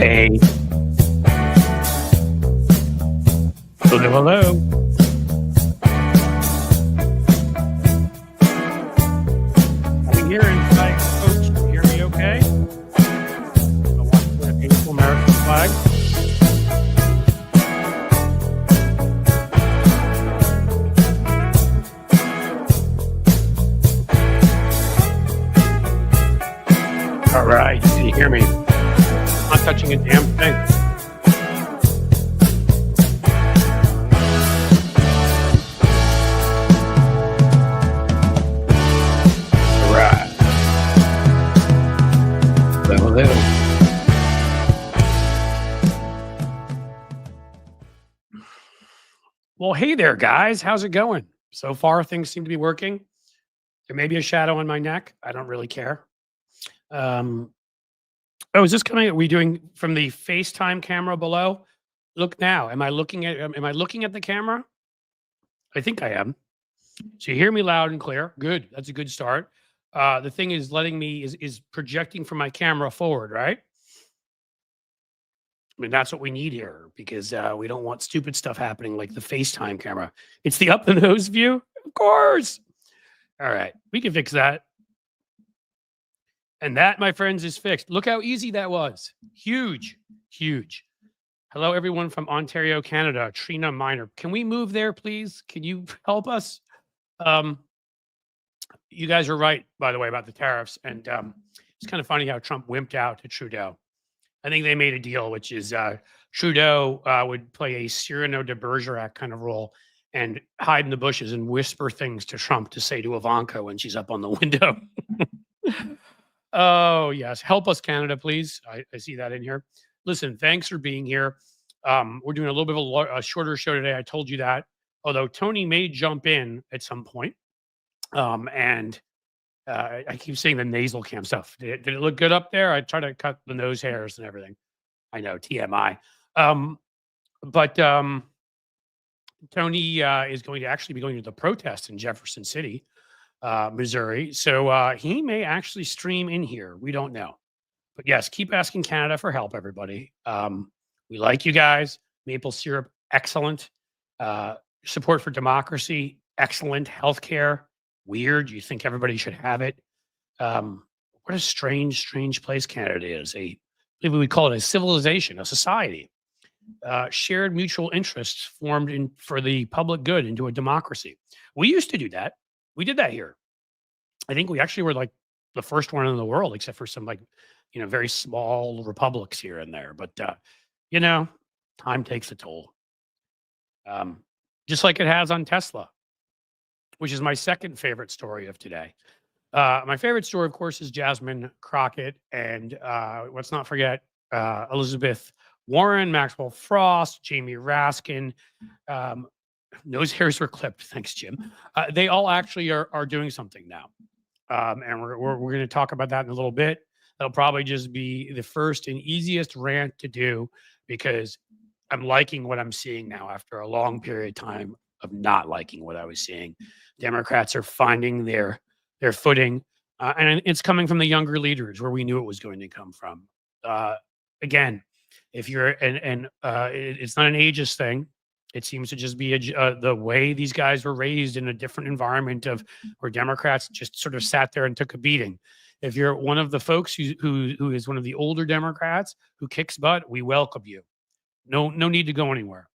Hey. Hello, hello. How are you hearing tonight, folks? Can you hear me okay? I want that beautiful American flag. All right. Can you hear me? I'm not touching a damn thing. All right. Hello, hello. Well, hey there, guys. How's it going? So far, things seem to be working. There may be a shadow on my neck. I don't really care. Oh, is this coming? Are we doing from the FaceTime camera below? Look now. Am I looking at the camera? I think I am. So you hear me loud and clear. Good. That's a good start. The thing is letting me is projecting from my camera forward, right? I mean, that's what we need here because we don't want stupid stuff happening like the FaceTime camera. It's the up the nose view, of course. All right, we can fix that. And that, my friends, is fixed. Look how easy that was. Huge, huge. Hello, everyone from Ontario, Canada. Trina Miner. Can we move there, please? Can you help us? You guys are right, by the way, about the tariffs. And it's kind of funny how Trump wimped out to Trudeau. I think they made a deal, which is Trudeau would play a Cyrano de Bergerac kind of role and hide in the bushes and whisper things to Trump to say to Ivanka when she's up on the window. Oh, yes. Help us, Canada, please. I see that in here. Listen, thanks for being here. We're doing a little bit of a shorter show today. I told you that. Although Tony may jump in at some point. I keep saying the nasal cam stuff. Did it look good up there? I try to cut the nose hairs and everything. I know, TMI. Tony is going to actually be going to the protest in Jefferson City, Missouri. So he may actually stream in here. We don't know. But yes, keep asking Canada for help, everybody. We like you guys. Maple syrup, excellent. Support for democracy, excellent. Healthcare, weird. You think everybody should have it. What a strange place Canada is. Maybe we call it a civilization, a society. Shared mutual interests formed for the public good into a democracy. We used to do that. We did that here. I think we actually were like the first one in the world, except for some very small republics here and there. But time takes a toll. Just like it has on Tesla, which is my second favorite story of today. My favorite story, of course, is Jasmine Crockett. And let's not forget Elizabeth Warren, Maxwell Frost, Jamie Raskin. Nose hairs were clipped. Thanks, Jim. They all actually are doing something now. And we're going to talk about that in a little bit. That'll probably just be the first and easiest rant to do because I'm liking what I'm seeing now after a long period of time of not liking what I was seeing. Democrats are finding their footing, and it's coming from the younger leaders where we knew it was going to come from. Again, if you're it's not an ageist thing. It seems to just be the way these guys were raised in a different environment where Democrats just sort of sat there and took a beating. If you're one of the folks who is one of the older Democrats who kicks butt, we welcome you. No need to go anywhere.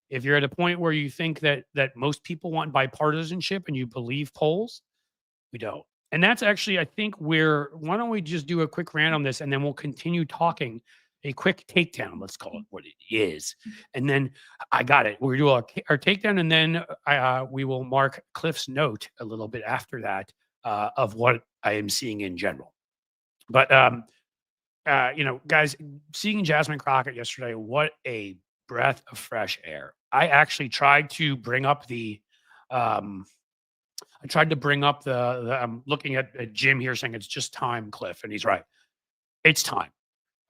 If you're at a point where you think that most people want bipartisanship and you believe polls, we don't. And that's actually, I think, why don't we just do a quick rant on this and then we'll continue talking. A quick takedown, let's call it what it is. And then I got it. We'll do our takedown and then we will mark Cliff's note a little bit after that of what I am seeing in general. But, guys, seeing Jasmine Crockett yesterday, what a breath of fresh air. I actually tried to bring up I'm looking at Jim here saying it's just time, Cliff, and he's right. It's time.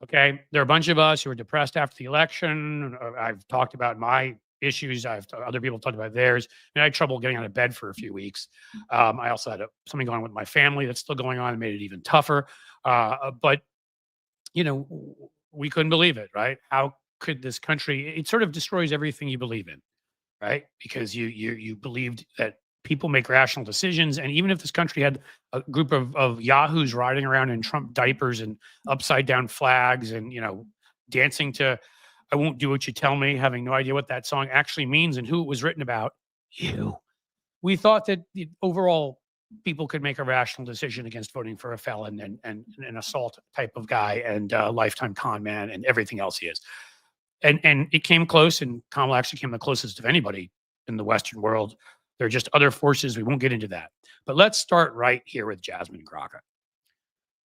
Okay. There are a bunch of us who are depressed after the election. I've talked about my issues. Other people talked about theirs. I had trouble getting out of bed for a few weeks. I also had something going on with my family that's still going on and made it even tougher. But we couldn't believe it, right? How could this country? It sort of destroys everything you believe in, right? Because you believed that people make rational decisions, and even if this country had a group of yahoos riding around in Trump diapers and upside down flags, and dancing to "I Won't Do What You Tell Me," having no idea what that song actually means and who it was written about, you. We thought that the overall people could make a rational decision against voting for a felon and an assault type of guy and a lifetime con man and everything else he is. And it came close, and Kamala actually came the closest of anybody in the Western world. There are just other forces. We won't get into that. But let's start right here with Jasmine Crockett.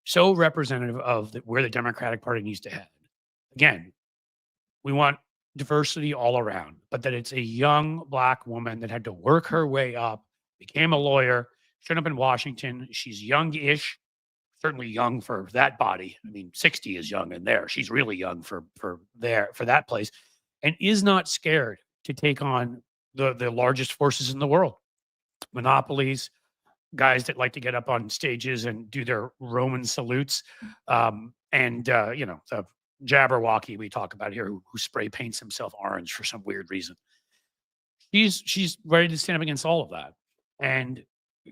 So representative of where the Democratic Party needs to head. Again, we want diversity all around, but that it's a young Black woman that had to work her way up, became a lawyer, showed up in Washington. She's young-ish, certainly young for that body. I mean, 60 is young in there. She's really young for that place, and is not scared to take on the largest forces in the world. Monopolies, guys that like to get up on stages and do their Roman salutes, the Jabberwocky we talk about here, who spray paints himself orange for some weird reason. She's ready to stand up against all of that. And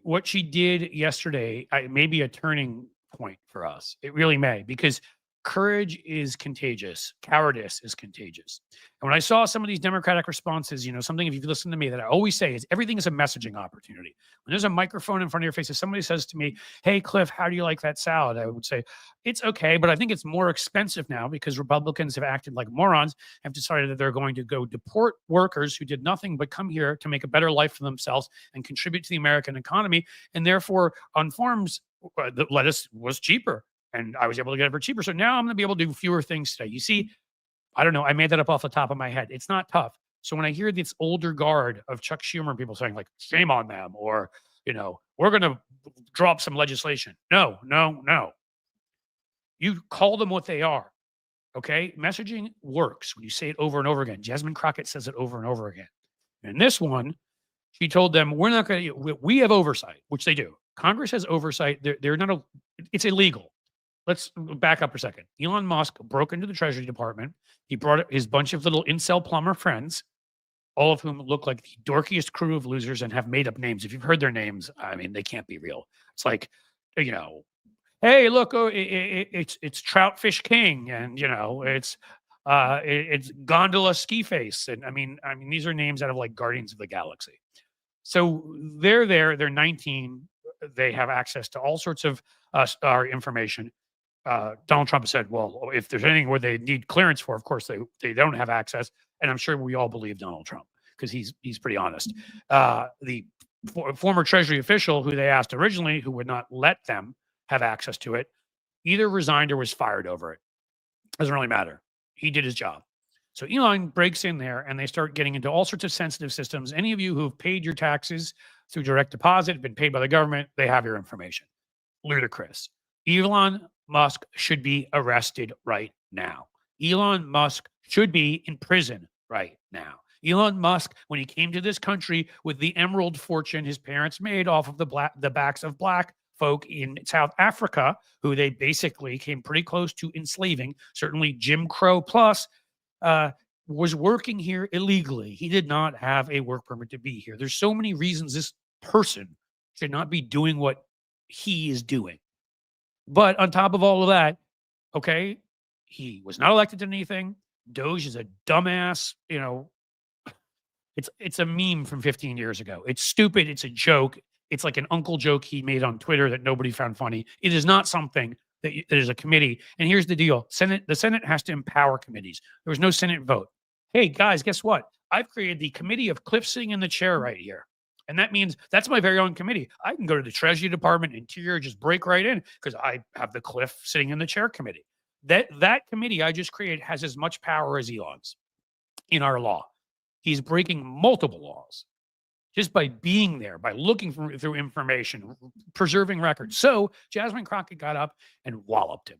what she did yesterday may be a turning point for us. It really may, because courage is contagious. Cowardice is contagious. And when I saw some of these Democratic responses, something, if you've listened to me, that I always say is everything is a messaging opportunity. When there's a microphone in front of your face, if somebody says to me, "Hey, Cliff, how do you like that salad?" I would say, "It's okay, but I think it's more expensive now because Republicans have acted like morons, have decided that they're going to go deport workers who did nothing but come here to make a better life for themselves and contribute to the American economy. And therefore, on farms, the lettuce was cheaper. And I was able to get it for cheaper. So now I'm going to be able to do fewer things today." You see, I don't know. I made that up off the top of my head. It's not tough. So when I hear this older guard of Chuck Schumer people saying like, "Shame on them," or, "We're going to drop some legislation." No, no, no. You call them what they are. Okay. Messaging works when you say it over and over again. Jasmine Crockett says it over and over again. And this one, she told them, "We're not going to, we have oversight," which they do. Congress has oversight. They're not, it's illegal. Let's back up for a second. Elon Musk broke into the Treasury Department. He brought his bunch of little incel plumber friends, all of whom look like the dorkiest crew of losers and have made up names. If you've heard their names, I mean, they can't be real. It's like, "Hey, look, it's Troutfish King, and it's Gondola Ski Face," and I mean, these are names out of like Guardians of the Galaxy. So they're there. They're 19. They have access to all sorts of our information. Donald Trump said, "Well, if there's anything where they need clearance for, of course they don't have access." And I'm sure we all believe Donald Trump because he's pretty honest. The former Treasury official who they asked originally, who would not let them have access to it, either resigned or was fired over it. Doesn't really matter. He did his job. So Elon breaks in there, and they start getting into all sorts of sensitive systems. Any of you who have paid your taxes through direct deposit, been paid by the government, they have your information. Ludicrous. Elon Musk should be arrested right now. Elon Musk should be in prison right now. Elon Musk, when he came to this country with the emerald fortune his parents made off of the backs of Black folk in South Africa, who they basically came pretty close to enslaving, certainly Jim Crow plus, was working here illegally. He did not have a work permit to be here. There's so many reasons this person should not be doing what he is doing. But on top of all of that, okay, he was not elected to anything. Doge is a dumbass, it's a meme from 15 years ago. It's stupid. It's a joke. It's like an uncle joke he made on Twitter that nobody found funny. It is not something that there's a committee. And here's the deal. The Senate has to empower committees. There was no Senate vote. Hey, guys, guess what? I've created the committee of Cliff sitting in the chair right here. And that means that's my very own committee. I can go to the Treasury Department, Interior, just break right in because I have the Cliff sitting in the chair committee. That committee I just created has as much power as Elon's in our law. He's breaking multiple laws just by being there, by looking through information, preserving records. So Jasmine Crockett got up and walloped him.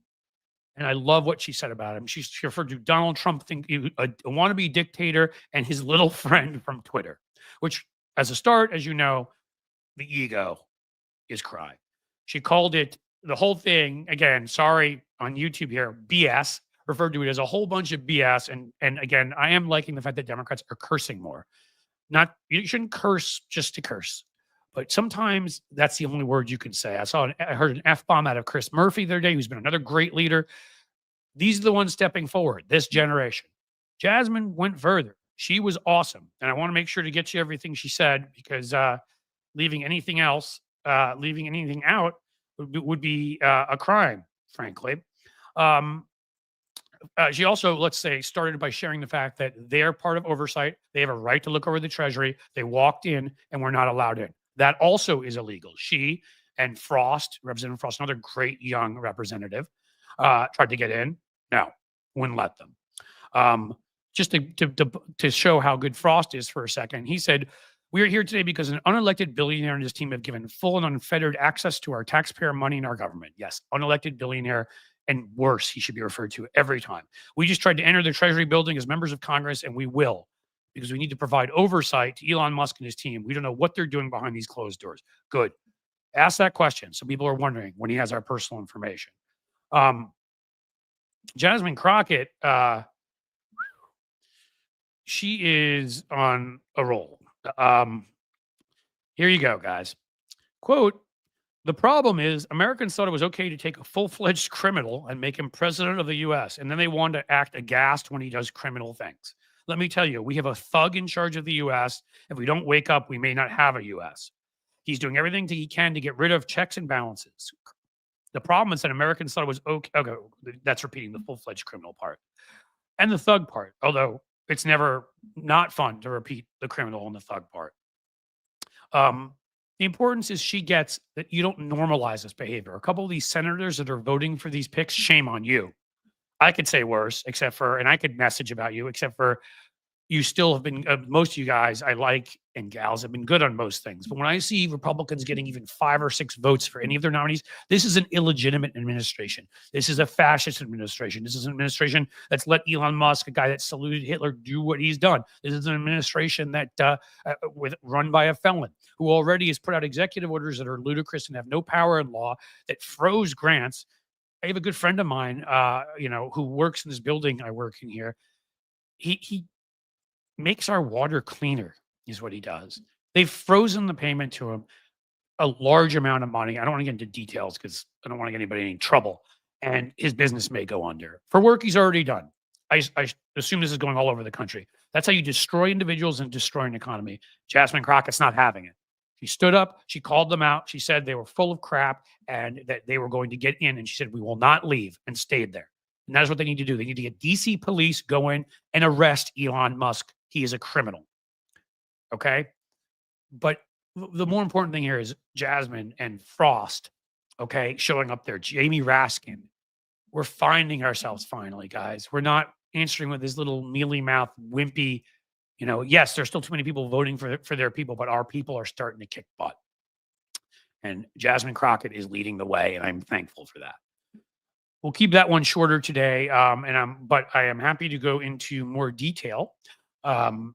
And I love what she said about him. She referred to Donald Trump, a wannabe dictator, and his little friend from Twitter, which, as a start, as you know, the ego is cry. She called it, the whole thing, again, sorry, on YouTube here, BS, referred to it as a whole bunch of BS. And again, I am liking the fact that Democrats are cursing more. Not you shouldn't curse just to curse, but sometimes that's the only word you can say. I heard an F-bomb out of Chris Murphy the other day, who's been another great leader. These are the ones stepping forward, this generation. Jasmine went further. She was awesome. And I want to make sure to get you everything she said, because leaving anything else, leaving anything out would be a crime, frankly. She also, let's say, started by sharing the fact that they're part of oversight. They have a right to look over the Treasury. They walked in and were not allowed in. That also is illegal. She and Frost, Representative Frost, another great young representative, tried to get in. No, wouldn't let them. Just to show how good Frost is for a second, he said, "We are here today because an unelected billionaire and his team have given full and unfettered access to our taxpayer money in our government." Yes, unelected billionaire, and worse, he should be referred to every time. "We just tried to enter the Treasury building as members of Congress, and we will, because we need to provide oversight to Elon Musk and his team. We don't know what they're doing behind these closed doors." Good. Ask that question. So people are wondering when he has our personal information. Jasmine Crockett, she is on a roll. Here you go, guys. Quote, "The problem is Americans thought it was okay to take a full-fledged criminal and make him president of the U.S., and then they want to act aghast when he does criminal things. Let me tell you, we have a thug in charge of the U.S. If we don't wake up, we may not have a U.S. He's doing everything he can to get rid of checks and balances. The problem is that Americans thought it was okay." Okay, that's repeating the full-fledged criminal part. And the thug part, although it's never not fun to repeat the criminal and the thug part. The importance is she gets that you don't normalize this behavior. A couple of these senators that are voting for these picks, shame on you. I could say worse, except for, and I could message about you, except for you still have been, most of you guys I like and gals have been good on most things. But when I see Republicans getting even 5 or 6 votes for any of their nominees, this is an illegitimate administration. This is a fascist administration. This is an administration that's let Elon Musk, a guy that saluted Hitler, do what he's done. This is an administration that run by a felon who already has put out executive orders that are ludicrous and have no power in law, that froze grants. I have a good friend of mine, who works in this building I work in here. He makes our water cleaner, is what he does. They've frozen the payment to him, a large amount of money. I don't want to get into details because I don't want to get anybody in any trouble. And his business may go under for work he's already done. I assume this is going all over the country. That's how you destroy individuals and destroy an economy. Jasmine Crockett's not having it. She stood up. She called them out. She said they were full of crap and that they were going to get in. And she said, "We will not leave," and stayed there. And that's what they need to do. They need to get DC police go in and arrest Elon Musk. He is a criminal. Okay. But the more important thing here is Jasmine and Frost, okay, showing up there. Jamie Raskin. We're finding ourselves finally, guys. We're not answering with this little mealy mouth, wimpy, yes, there's still too many people voting for their people, but our people are starting to kick butt. And Jasmine Crockett is leading the way, and I'm thankful for that. We'll keep that one shorter today, but I am happy to go into more detail on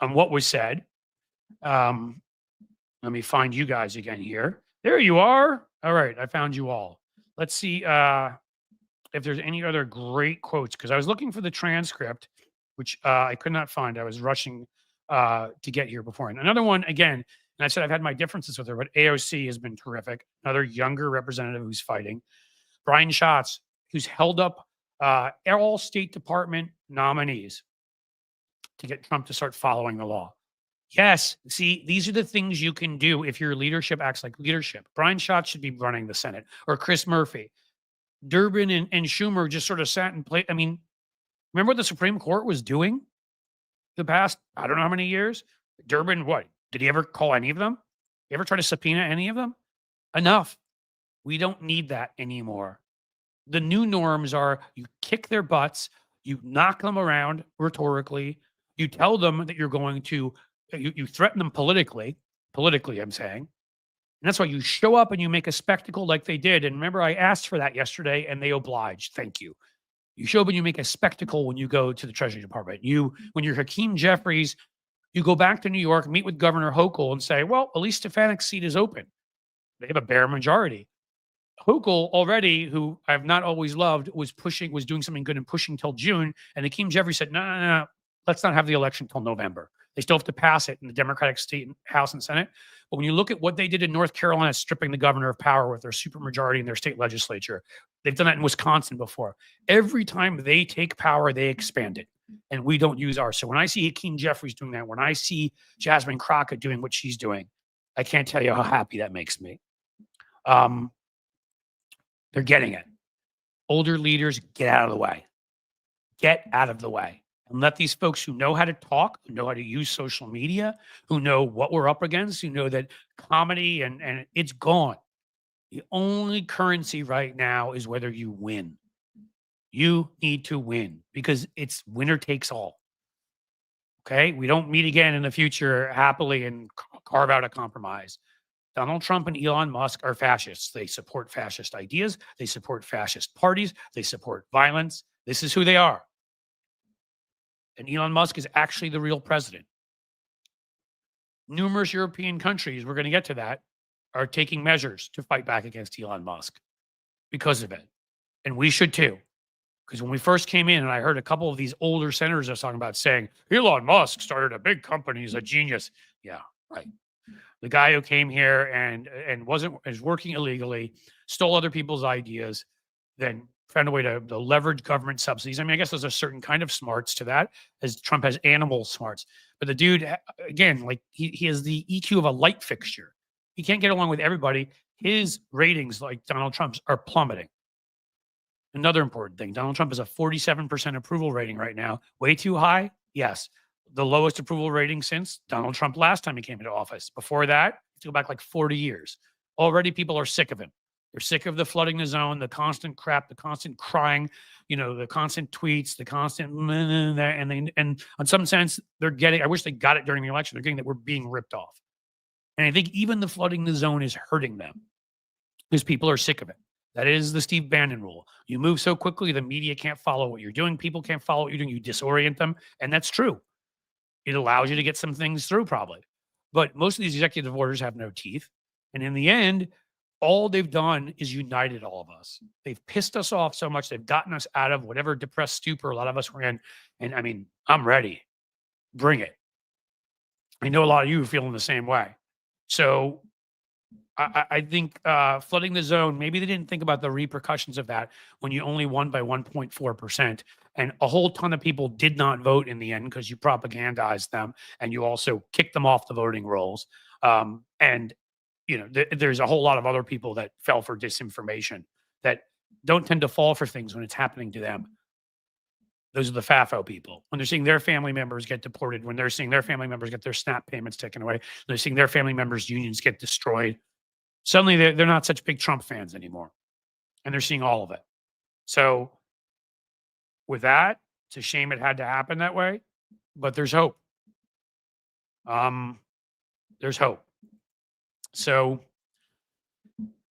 what was said. Let me find you guys again here. There you are. All right, I found you all. Let's see if there's any other great quotes, because I was looking for the transcript, which I could not find. I was rushing to get here before. And another one, again, and I said I've had my differences with her, but AOC has been terrific. Another younger representative who's fighting. Brian Schatz, who's held up all State Department nominees to get Trump to start following the law. Yes, see, these are the things you can do if your leadership acts like leadership. Brian Schatz should be running the Senate, or Chris Murphy. Durbin and Schumer just sort of sat and played. I mean, remember what the Supreme Court was doing the past, I don't know how many years? Durbin, what? Did he ever call any of them? You ever try to subpoena any of them? Enough. We don't need that anymore. The new norms are you kick their butts, you knock them around rhetorically, you tell them that you're going to, you threaten them politically, I'm saying. And that's why you show up and you make a spectacle like they did. And remember, I asked for that yesterday and they obliged. Thank you. You show up and you make a spectacle when you go to the Treasury Department. When you're Hakeem Jeffries, you go back to New York, meet with Governor Hochul and say, well, at least Stefanik's seat is open. They have a bare majority. Hochul already, who I've not always loved, was doing something good and pushing till June. And Hakeem Jeffries said, no, no, no, let's not have the election till November. They still have to pass it in the Democratic state House and Senate. But when you look at what they did in North Carolina, stripping the governor of power with their supermajority in their state legislature, they've done that in Wisconsin before. Every time they take power, they expand it. And we don't use ours. So when I see Hakeem Jeffries doing that, when I see Jasmine Crockett doing what she's doing, I can't tell you how happy that makes me. They're getting it. Older leaders, get out of the way. Get out of the way. And let these folks who know how to talk, who know how to use social media, who know what we're up against, who know that comedy and it's gone. The only currency right now is whether you win. You need to win because it's winner takes all. Okay? We don't meet again in the future happily and carve out a compromise. Donald Trump and Elon Musk are fascists. They support fascist ideas. They support fascist parties. They support violence. This is who they are. And Elon Musk is actually the real president. Numerous European countries, we're going to get to that, are taking measures to fight back against Elon Musk because of it. And we should too. Because when we first came in and I heard a couple of these older senators are talking about saying, Elon Musk started a big company, he's a genius. Yeah, right. The guy who came here and is working illegally, stole other people's ideas, then found a way to leverage government subsidies. I mean, I guess there's a certain kind of smarts to that, as Trump has animal smarts. But the dude, again, like he has the EQ of a light fixture. He can't get along with everybody. His ratings, like Donald Trump's, are plummeting. Another important thing, Donald Trump has a 47% approval rating right now. Way too high? Yes. The lowest approval rating since Donald Trump last time he came into office. Before that, go back like 40 years. Already people are sick of him. They're sick of the flooding the zone, the constant crap, the constant crying, the constant tweets, the constant, and in some sense, they're getting, I wish they got it during the election. They're getting that we're being ripped off. And I think even the flooding the zone is hurting them because people are sick of it. That is the Steve Bannon rule. You move so quickly, the media can't follow what you're doing. People can't follow what you're doing. You disorient them. And that's true. It allows you to get some things through probably. But most of these executive orders have no teeth. And in the end, all they've done is united all of us. They've pissed us off so much. They've gotten us out of whatever depressed stupor a lot of us were in. And I mean, I'm ready. Bring it. I know a lot of you are feeling the same way. So I think flooding the zone, maybe they didn't think about the repercussions of that when you only won by 1.4%. And a whole ton of people did not vote in the end because you propagandized them and you also kicked them off the voting rolls. There's a whole lot of other people that fell for disinformation that don't tend to fall for things when it's happening to them. Those are the FAFO people. When they're seeing their family members get deported, when they're seeing their family members get their SNAP payments taken away, they're seeing their family members' unions get destroyed. Suddenly, they're not such big Trump fans anymore. And they're seeing all of it. So with that, it's a shame it had to happen that way, but there's hope. There's hope. So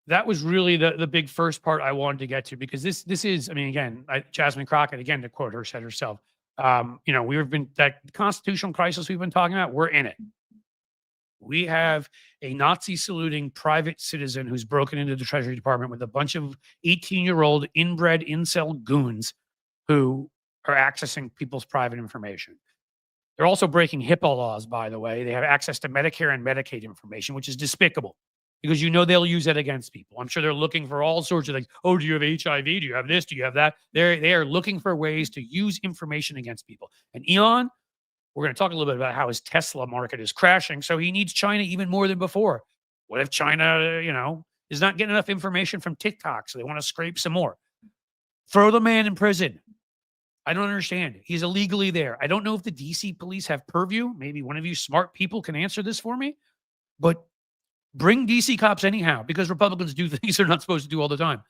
that was really the big first part I wanted to get to, because this is, I mean, again, Jasmine Crockett, again, to quote her, said herself, we've been, that constitutional crisis we've been talking about, we're in it. We have a Nazi saluting private citizen who's broken into the Treasury Department with a bunch of 18-year-old inbred incel goons who are accessing people's private information. They're also breaking HIPAA laws, by the way. They have access to Medicare and Medicaid information, which is despicable because they'll use it against people. I'm sure they're looking for all sorts of things. Oh, do you have HIV? Do you have this? Do you have that? They are looking for ways to use information against people. And Elon, we're going to talk a little bit about how his Tesla market is crashing. So he needs China even more than before. What if China, is not getting enough information from TikTok, so they want to scrape some more? Throw the man in prison. I don't understand. He's illegally there. I don't know if the DC police have purview. Maybe one of you smart people can answer this for me. But bring DC cops anyhow, because Republicans do things they're not supposed to do all the time.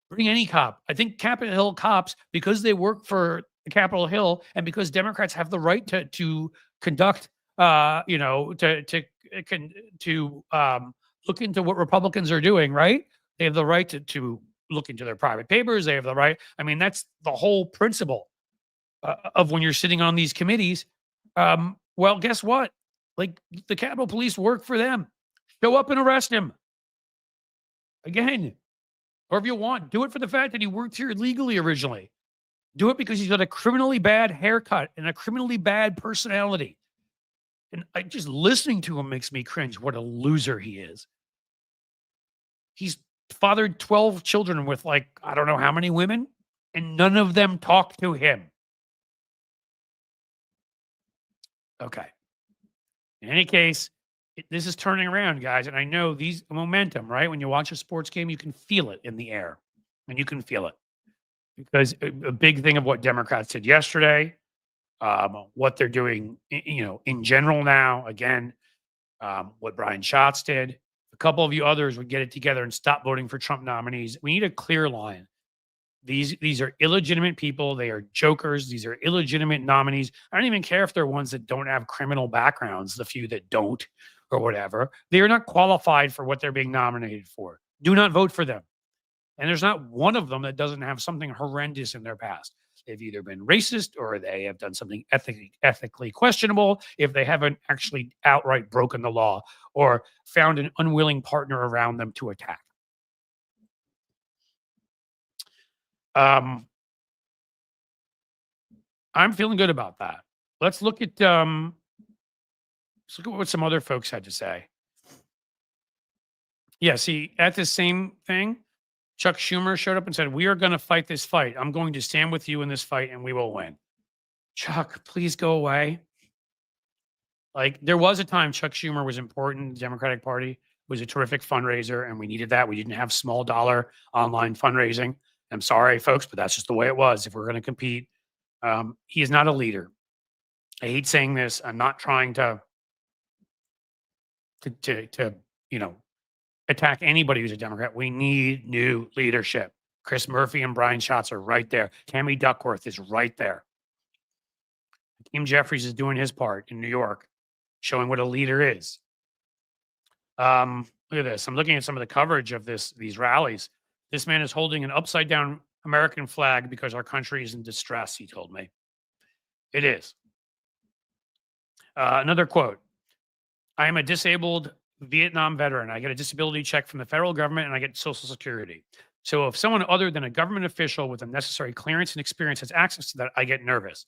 Bring any cop. I think Capitol Hill cops, because they work for Capitol Hill and because Democrats have the right to conduct, look into what Republicans are doing, right? They have the right to look into their private papers. They have the right. I mean, that's the whole principle of when you're sitting on these committees. Well, guess what? Like, the Capitol Police work for them. Show up and arrest him. Again, Or if you want, do it for the fact that he worked here illegally originally. Do it because he's got a criminally bad haircut and a criminally bad personality. And just listening to him makes me cringe. What a loser he is. He's fathered 12 children with like, I don't know how many women, and none of them talk to him. Okay. In any case, this is turning around, guys. And I know these momentum, right? When you watch a sports game, you can feel it in the air, and you can feel it because a big thing of what Democrats did yesterday, what they're doing, in general now, again, what Brian Schatz did, a couple of you others would get it together and stop voting for Trump nominees. We need a clear line. These are illegitimate people. They are jokers. These are illegitimate nominees. I don't even care if they're ones that don't have criminal backgrounds, the few that don't or whatever. They are not qualified for what they're being nominated for. Do not vote for them. And there's not one of them that doesn't have something horrendous in their past. They've either been racist or they have done something ethically questionable if they haven't actually outright broken the law or found an unwilling partner around them to attack. I'm feeling good about that. Let's look at what some other folks had to say. Yeah, see, at the same thing, Chuck Schumer showed up and said, "We are going to fight this fight. I'm going to stand with you in this fight and we will win." Chuck, please go away. Like, there was a time Chuck Schumer was important. The Democratic Party was a terrific fundraiser, and we needed that. We didn't have small dollar online fundraising. I'm sorry, folks, but that's just the way it was. If we're going to compete, he is not a leader. I hate saying this. I'm not trying to attack anybody who's a Democrat. We need new leadership. Chris Murphy and Brian Schatz are right there. Tammy Duckworth is right there. Hakeem Jeffries is doing his part in New York, showing what a leader is. Look at this. I'm looking at some of the coverage of these rallies. This man is holding an upside down American flag because our country is in distress, he told me. It is. Another quote. "I am a disabled Vietnam veteran. I get a disability check from the federal government and I get Social Security. So if someone other than a government official with the necessary clearance and experience has access to that, I get nervous."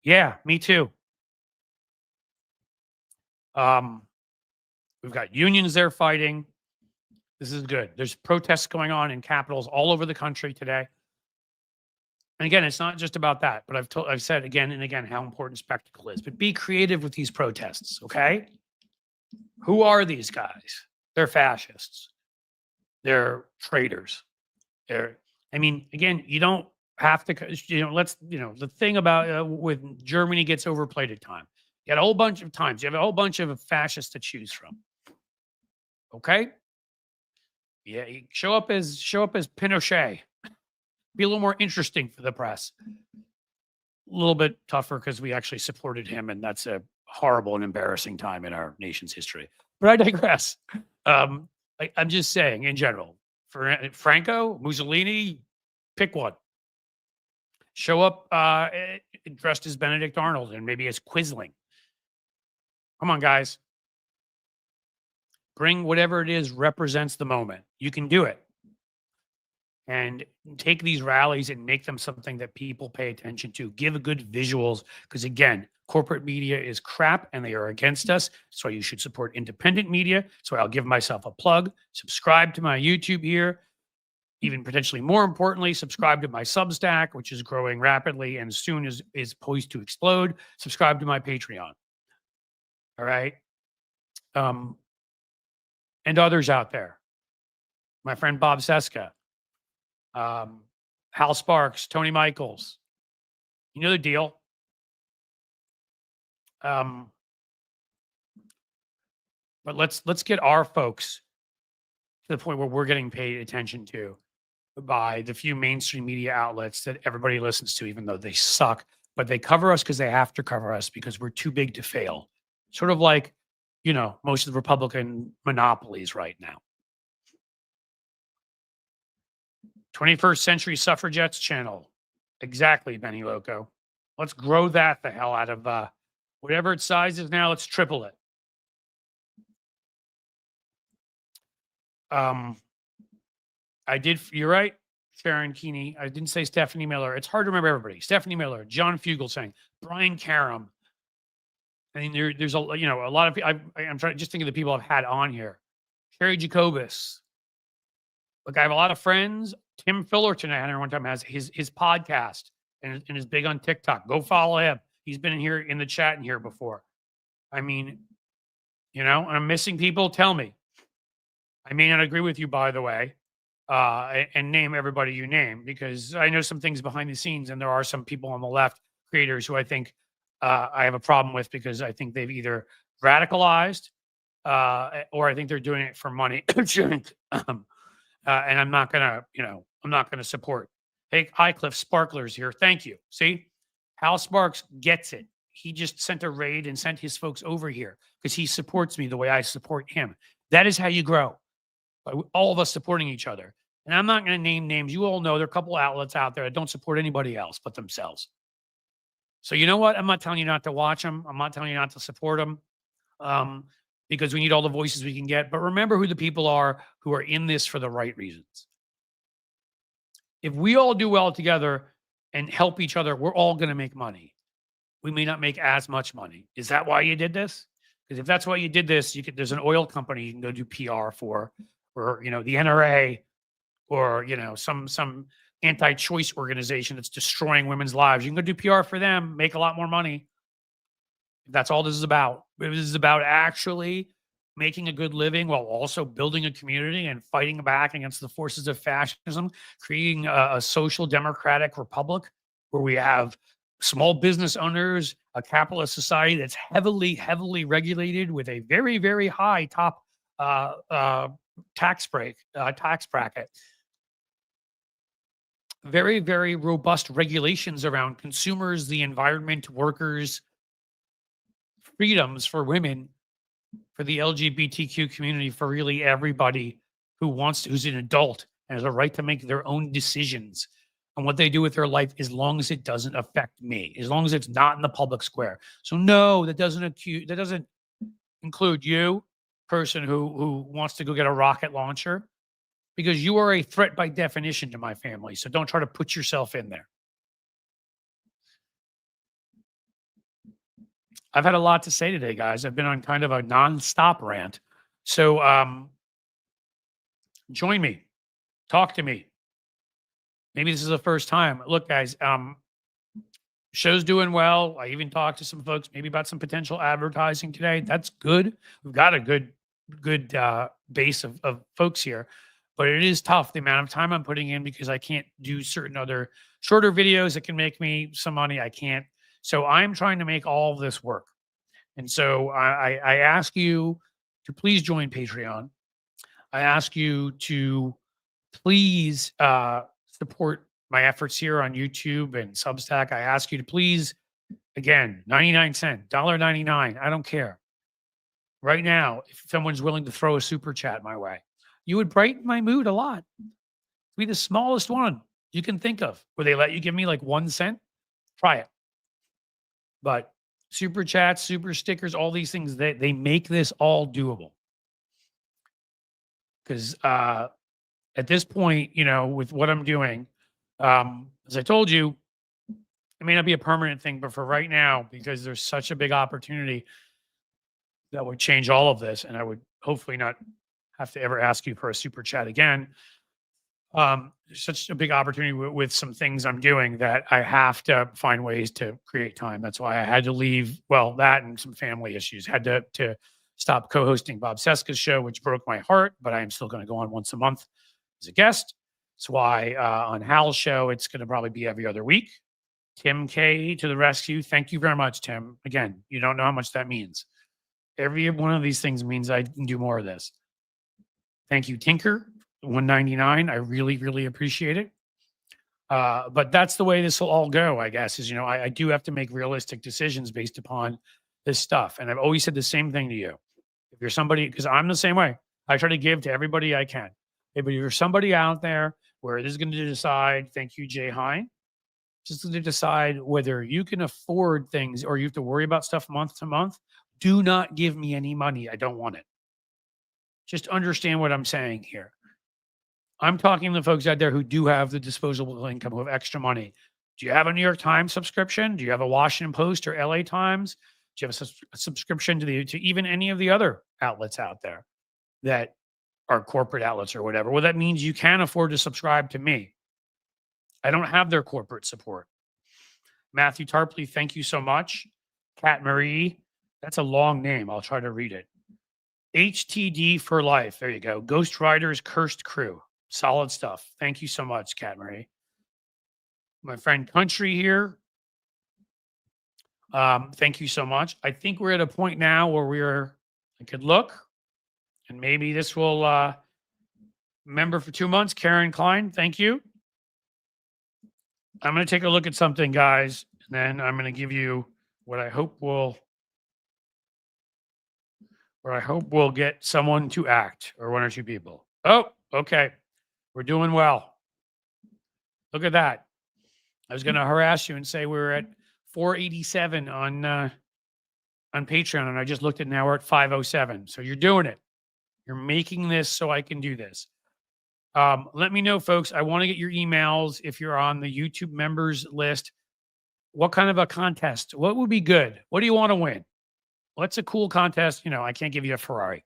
Yeah, me too. We've got unions there fighting. This is good. There's protests going on in capitals all over the country today. And again, it's not just about that, but I've said again and again how important spectacle is. But be creative with these protests, okay? Who are these guys? They're fascists. They're traitors. Again, you don't have to, the thing about when Germany gets overplayed at time, you got a whole bunch of times. You have a whole bunch of fascists to choose from. Okay? Yeah, you show up as Pinochet. Be a little more interesting for the press. A little bit tougher because we actually supported him, and that's a horrible and embarrassing time in our nation's history. But I digress. I'm just saying, in general, for Franco, Mussolini, pick one. Show up dressed as Benedict Arnold and maybe as Quisling. Come on, guys. Bring whatever it is represents the moment. You can do it. And take these rallies and make them something that people pay attention to. Give good visuals. Because again, corporate media is crap and they are against us. So you should support independent media. So I'll give myself a plug. Subscribe to my YouTube here. Even potentially more importantly, subscribe to my Substack, which is growing rapidly and soon is poised to explode. Subscribe to my Patreon. All right. And others out there. My friend Bob Seska. Hal Sparks, Tony Michaels. You know the deal. But let's get our folks to the point where we're getting paid attention to by the few mainstream media outlets that everybody listens to, even though they suck. But they cover us because they have to cover us because we're too big to fail. Sort of like, most of the Republican monopolies right now. 21st Century Suffragettes channel. Exactly, Benny Loco. Let's grow that the hell out of whatever its size is now. Let's triple it. You're right, Sharon Keeney. I didn't say Stephanie Miller. It's hard to remember everybody. Stephanie Miller, John Fugelsang, Brian Karam. I mean, there's a lot of people. I'm trying to just think of the people I've had on here. Sherry Jacobus. Look, I have a lot of friends. Tim Fullerton, I had here one time, has his podcast and is big on TikTok. Go follow him. He's been in here in the chat in here before. I mean, I'm missing people. Tell me. I may not agree with you, by the way, and name everybody you name, because I know some things behind the scenes, and there are some people on the left, creators, who I think I have a problem with, because I think they've either radicalized or I think they're doing it for money. And I'm not gonna, I'm not gonna support. Hey, Highcliffe Sparklers here. Thank you. See, Hal Sparks gets it. He just sent a raid and sent his folks over here because he supports me the way I support him. That is how you grow. By all of us supporting each other. And I'm not going to name names. You all know there are a couple outlets out there that don't support anybody else but themselves. So you know what? I'm not telling you not to watch them. I'm not telling you not to support them, because we need all the voices we can get. But remember who the people are who are in this for the right reasons. If we all do well together and help each other, we're all going to make money. We may not make as much money. Is that why you did this? Because if that's why you did this, there's an oil company you can go do PR for, or the NRA, or some anti-choice organization that's destroying women's lives. You can go do PR for them, make a lot more money. That's all this is about. This is about actually making a good living while also building a community and fighting back against the forces of fascism, creating a social democratic republic where we have small business owners, a capitalist society that's heavily, heavily regulated with a very, very high top tax bracket. Very, very robust regulations around consumers, the environment, workers, freedoms for women, for the LGBTQ community, for really everybody who's an adult and has a right to make their own decisions on what they do with their life, as long as it doesn't affect me, as long as it's not in the public square. So no, that doesn't include you, person who wants to go get a rocket launcher, because you are a threat by definition to my family. So don't try to put yourself in there. I've had a lot to say today, guys. I've been on kind of a nonstop rant. So join me, talk to me. Maybe this is the first time. Look, guys, show's doing well. I even talked to some folks maybe about some potential advertising today. That's good. We've got a good base of folks here, but it is tough, the amount of time I'm putting in, because I can't do certain other shorter videos that can make me some money. I can't. So I'm trying to make all of this work. And so I ask you to please join Patreon. I ask you to please support my efforts here on YouTube and Substack. I ask you to please, again, 99 cents, $1.99. I don't care. Right now, if someone's willing to throw a super chat my way, you would brighten my mood a lot. Be the smallest one you can think of. Where they let you give me like 1 cent? Try it. But super chats, super stickers, all these things, they make this all doable. Because at this point, with what I'm doing, as I told you, it may not be a permanent thing, but for right now, because there's such a big opportunity that would change all of this, and I would hopefully not have to ever ask you for a super chat again. There's such a big opportunity with some things I'm doing that I have to find ways to create time. That's why I had to leave. Well, that and some family issues. Had to stop co-hosting Bob Seska's show, which broke my heart, but I am still going to go on once a month as a guest. That's why on Hal's show, it's going to probably be every other week. Tim K to the rescue. Thank you very much, Tim. Again, you don't know how much that means. Every one of these things means I can do more of this. Thank you, Tinker. $1.99. I really, really appreciate it. But that's the way this will all go, I guess, is, I do have to make realistic decisions based upon this stuff. And I've always said the same thing to you. If you're somebody, because I'm the same way, I try to give to everybody I can. If you're somebody out there where this is going to decide, thank you, Jay Hine, just going to decide whether you can afford things or you have to worry about stuff month to month, do not give me any money. I don't want it. Just understand what I'm saying here. I'm talking to the folks out there who do have the disposable income, who have extra money. Do you have a New York Times subscription? Do you have a Washington Post or LA Times? Do you have a subscription to even any of the other outlets out there that are corporate outlets or whatever? Well, that means you can afford to subscribe to me. I don't have their corporate support. Matthew Tarpley, thank you so much. Kat Marie, that's a long name. I'll try to read it. HTD for life. There you go. Ghost Riders Cursed Crew. Solid stuff. Thank you so much, Kat Marie. My friend Country here. Thank you so much. I think we're at a point now where I could look, and maybe this will member for 2 months, Karen Klein. Thank you. I'm going to take a look at something, guys, and then I'm going to give you what I hope will get someone to act, or one or two people. Oh, okay. We're doing well. Look at that. I was going to harass you and say we're at 487 on Patreon, and I just looked at now we're at 507. So you're doing it. You're making this so I can do this. Let me know, folks. I want to get your emails if you're on the YouTube members list. What kind of a contest? What would be good? What do you want to win? What's a cool contest? I can't give you a Ferrari,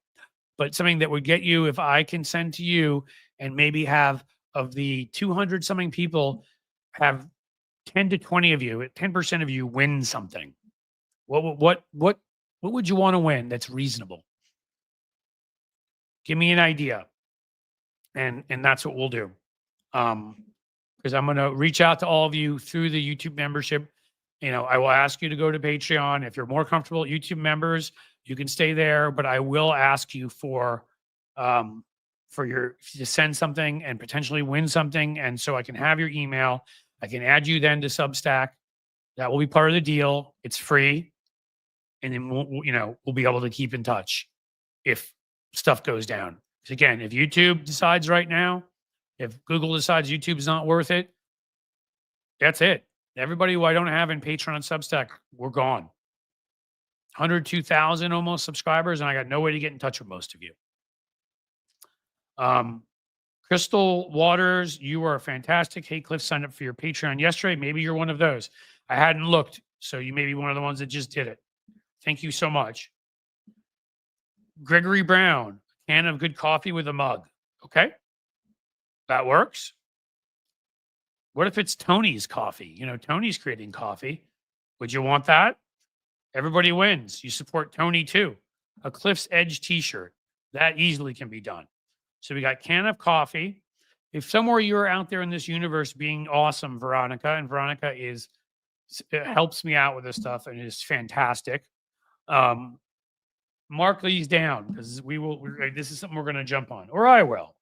but something that would get you, if I can send to you and maybe have of the 200 something people, have 10 to 20 of you, 10% of you win something. What would you want to win that's reasonable? Give me an idea. And that's what we'll do. Because I'm going to reach out to all of you through the YouTube membership. I will ask you to go to Patreon. If you're more comfortable, YouTube members, you can stay there, but I will ask you for to send something and potentially win something. And so I can have your email. I can add you then to Substack. That will be part of the deal. It's free. And then we'll be able to keep in touch if stuff goes down. Because again, if YouTube decides right now, if Google decides YouTube's not worth it, that's it. Everybody who I don't have in Patreon and Substack, we're gone. 102,000 almost subscribers, and I got no way to get in touch with most of you. Crystal Waters, you are fantastic. Hey, Cliff signed up for your Patreon yesterday. Maybe you're one of those. I hadn't looked, so you may be one of the ones that just did it. Thank you so much. Gregory Brown, can of good coffee with a mug. Okay, that works. What if it's Tony's coffee? Tony's creating coffee. Would you want that? Everybody wins. You support Tony too. A Cliff's Edge t-shirt. That easily can be done. So we got can of coffee. If somewhere you're out there in this universe being awesome, Veronica, and Veronica helps me out with this stuff and is fantastic. Mark these down because this is something we're going to jump on, or I will.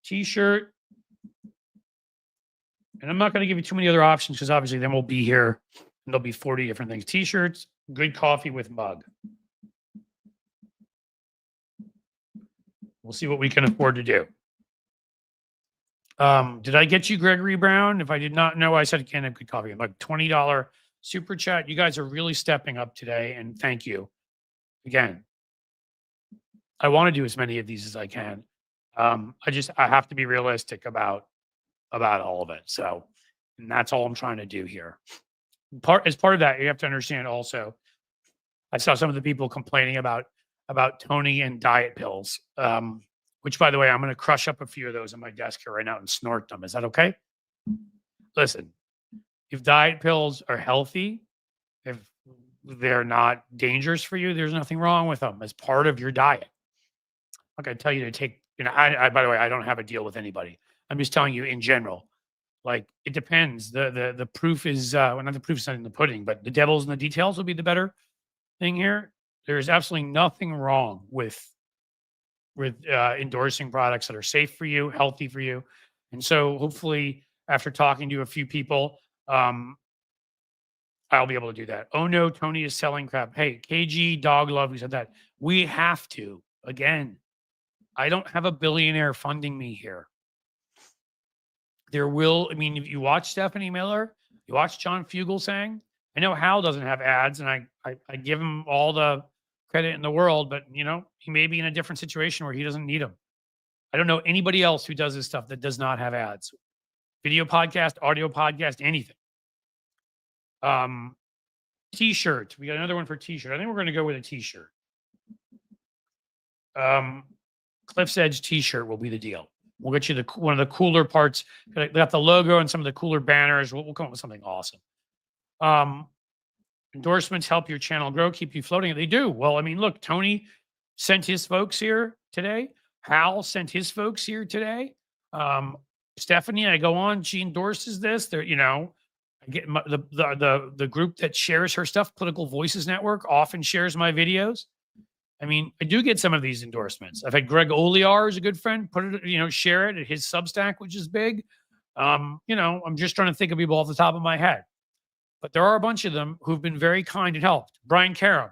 T-shirt. And I'm not going to give you too many other options because obviously then we'll be here and there'll be 40 different things. T-shirts, good coffee with mug. We'll see what we can afford to do. Did I get you, Gregory Brown? If I did not know, I said can of good coffee. Like $20 super chat. You guys are really stepping up today, and thank you. Again, I want to do as many of these as I can. I have to be realistic about all of it. So, and that's all I'm trying to do here. As part of that, you have to understand also, I saw some of the people complaining about Tony and diet pills, which, by the way, I'm going to crush up a few of those on my desk here right now and snort them. Is that okay? Listen, if diet pills are healthy, if they're not dangerous for you, there's nothing wrong with them as part of your diet. I'm not going to tell you to take, by the way, I don't have a deal with anybody. I'm just telling you in general, like it depends. The proof is, not the proof is not in the pudding, but the devil's in the details will be the better thing here. There's absolutely nothing wrong with endorsing products that are safe for you, healthy for you. And so hopefully after talking to a few people, I'll be able to do that. Oh no, Tony is selling crap. Hey, KG Dog Love, we said that. We have to. Again, I don't have a billionaire funding me here. If you watch Stephanie Miller, you watch John Fugelsang. I know Hal doesn't have ads, and I give him all the credit in the world, but he may be in a different situation where he doesn't need them. I don't know anybody else who does this stuff that does not have ads. Video podcast, audio podcast, anything. T-shirt. We got another one for t-shirt. I think we're going to go with a t-shirt. Cliff's Edge t-shirt will be the deal. We'll get you one of the cooler parts. Got the logo and some of the cooler banners. We'll come up with something awesome. Endorsements help your channel grow, keep you floating. They do. Well, I mean, look, Tony sent his folks here today. Hal sent his folks here today. Stephanie, I go on. She endorses this. They're, I get the group that shares her stuff, Political Voices Network, often shares my videos. I mean, I do get some of these endorsements. I've had Greg Olear, is a good friend, put it, share it at his Substack, which is big. I'm just trying to think of people off the top of my head. But there are a bunch of them who've been very kind and helped. Brian Caron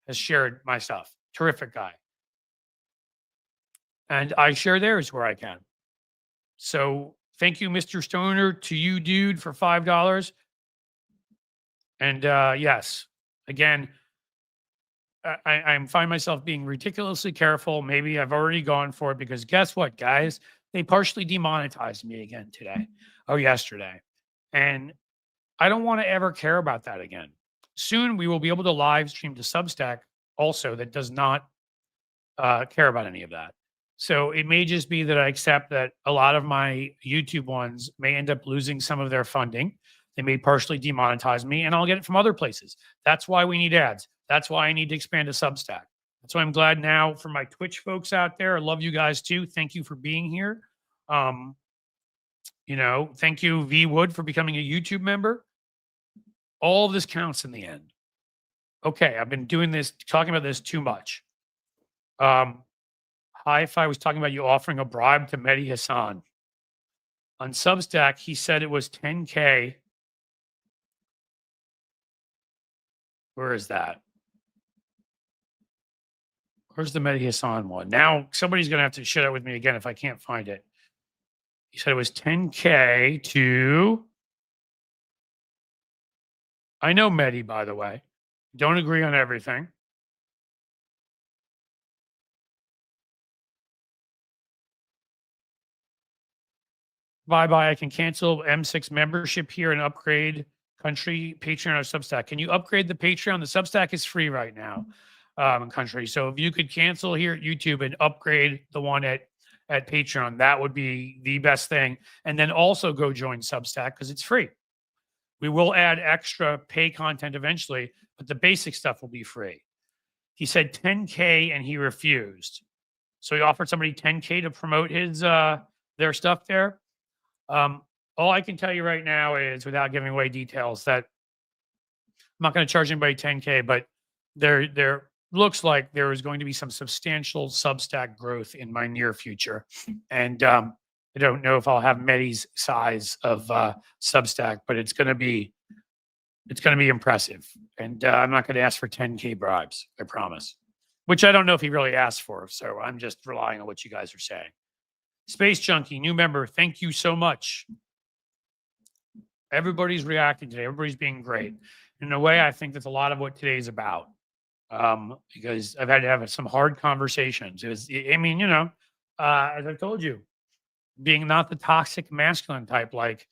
has shared my stuff. Terrific guy. And I share theirs where I can. So thank you, Mr. Stoner, to you, dude, for $5. And yes, again, I find myself being ridiculously careful. Maybe I've already gone for it because guess what, guys? They partially demonetized me again today or yesterday. And I don't want to ever care about that again. Soon we will be able to live stream to Substack also that does not care about any of that. So it may just be that I accept that a lot of my YouTube ones may end up losing some of their funding. They may partially demonetize me and I'll get it from other places. That's why we need ads. That's why I need to expand to Substack. That's why I'm glad now for my Twitch folks out there. I love you guys too. Thank you for being here. Thank you, V Wood, for becoming a YouTube member. All of this counts in the end. Okay, I've been talking about this too much. Hi-Fi was talking about you offering a bribe to Mehdi Hassan. On Substack, he said it was 10K. Where is that? Where's the Mehdi Hassan one? Now, somebody's going to have to share that with me again if I can't find it. He said it was 10K to... I know Mehdi, by the way. Don't agree on everything. Bye-bye. I can cancel M6 membership here and upgrade country, Patreon, or Substack. Can you upgrade the Patreon? The Substack is free right now in country. So if you could cancel here at YouTube and upgrade the one at Patreon, that would be the best thing. And then also go join Substack because it's free. We will add extra pay content eventually, but the basic stuff will be free. He said 10K and he refused. So he offered somebody 10K to promote his their stuff there. All I can tell you right now is, without giving away details, that I'm not going to charge anybody 10K, but there looks like there is going to be some substantial Substack growth in my near future. And I don't know if I'll have Mehdi's size of Substack, but it's going to be impressive. And I'm not going to ask for 10K bribes, I promise. Which I don't know if he really asked for. So I'm just relying on what you guys are saying. Space Junkie, new member, thank you so much. Everybody's reacting today. Everybody's being great. In a way, I think that's a lot of what today's about. Because I've had to have some hard conversations. As I've told you, being not the toxic masculine type, like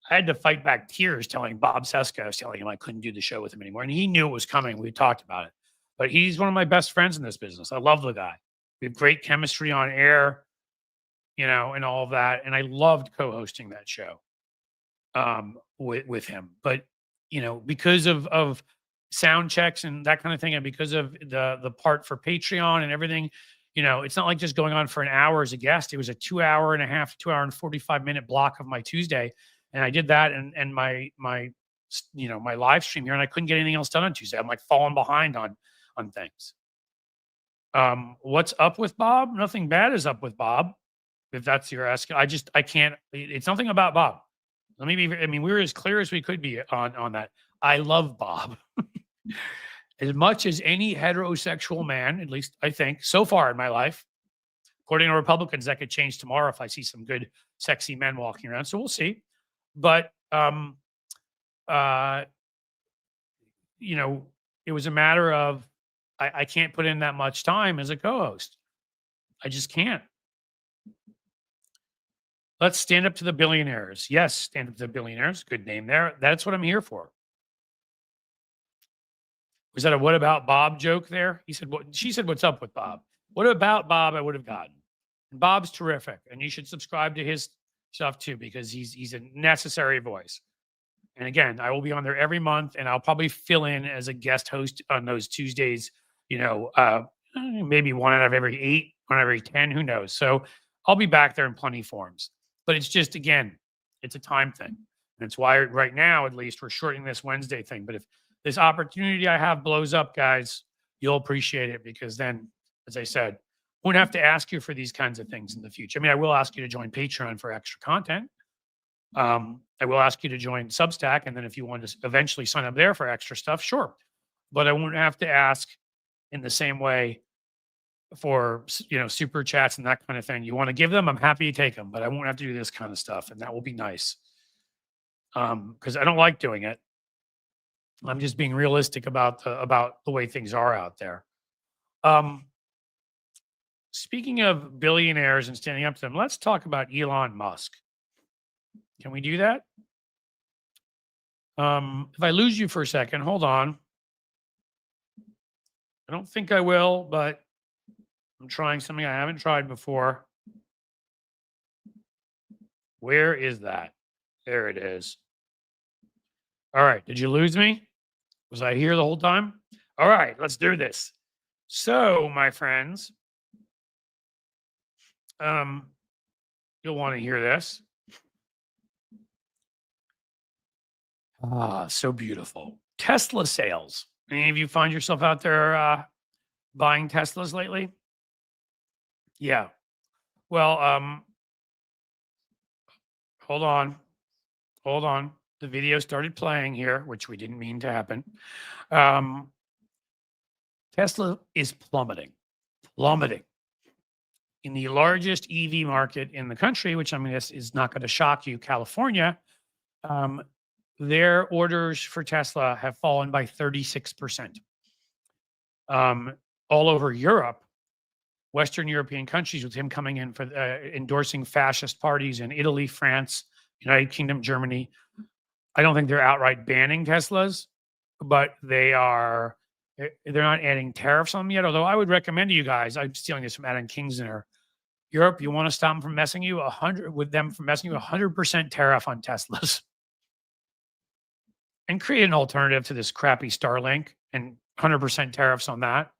I had to fight back tears telling Bob Seska, I was telling him I couldn't do the show with him anymore. And he knew it was coming. We talked about it. But he's one of my best friends in this business. I love the guy. We have great chemistry on air, and all of that. And I loved co-hosting that show with him. But, because of sound checks and that kind of thing, and because of the part for Patreon and everything, it's not like just going on for an hour as a guest. It was a 2 hour and a half, 2 hour and 45-minute block of my Tuesday. And I did that and my live stream here, and I couldn't get anything else done on Tuesday. I'm like falling behind on things. What's up with Bob? Nothing bad is up with Bob. If that's your ask, I can't, it's nothing about Bob. We were as clear as we could be on that. I love Bob as much as any heterosexual man, at least I think so far in my life. According to Republicans, that could change tomorrow if I see some good, sexy men walking around. So we'll see. But, it was a matter of, I can't put in that much time as a co-host. I just can't. Let's stand up to the billionaires. Yes, stand up to the billionaires. Good name there. That's what I'm here for. Was that a what about Bob joke there? He said, what? She said, what's up with Bob? What about Bob I would have gotten? And Bob's terrific. And you should subscribe to his stuff too, because he's a necessary voice. And again, I will be on there every month, and I'll probably fill in as a guest host on those Tuesdays, maybe one out of every 8, one out of every 10, who knows? So I'll be back there in plenty forms. But it's just, again, it's a time thing. And it's why right now, at least, we're shorting this Wednesday thing. But if this opportunity I have blows up, guys, you'll appreciate it, because then, as I said, won't have to ask you for these kinds of things in the future. I mean, I will ask you to join Patreon for extra content. I will ask you to join Substack, and then if you want to eventually sign up there for extra stuff, sure. But I won't have to ask in the same way for super chats and that kind of thing. You want to give them, I'm happy to take them, but I won't have to do this kind of stuff, and that will be nice. Because I don't like doing it. I'm just being realistic about the way things are out there. Speaking of billionaires and standing up to them, let's talk about Elon Musk. Can we do that? If I lose you for a second, hold on. I don't think I will, but I'm trying something I haven't tried before. Where is that? There it is. All right. Did you lose me? Was I here the whole time? All right. Let's do this. So, my friends, you'll want to hear this. So beautiful. Tesla sales. Any of you find yourself out there buying Teslas lately? Yeah. Well, hold on. The video started playing here, which we didn't mean to happen. Tesla is plummeting. In the largest EV market in the country, which I mean, this is not going to shock you, California, their orders for Tesla have fallen by 36%. All over Europe, Western European countries, with him coming in for endorsing fascist parties in Italy, France, United Kingdom, Germany. I don't think they're outright banning Teslas, but they're not adding tariffs on them yet. Although I would recommend to you guys, I'm stealing this from Adam Kingsner. Europe, you want to stop them from messing you 100% tariff on Teslas. And create an alternative to this crappy Starlink and 100% tariffs on that.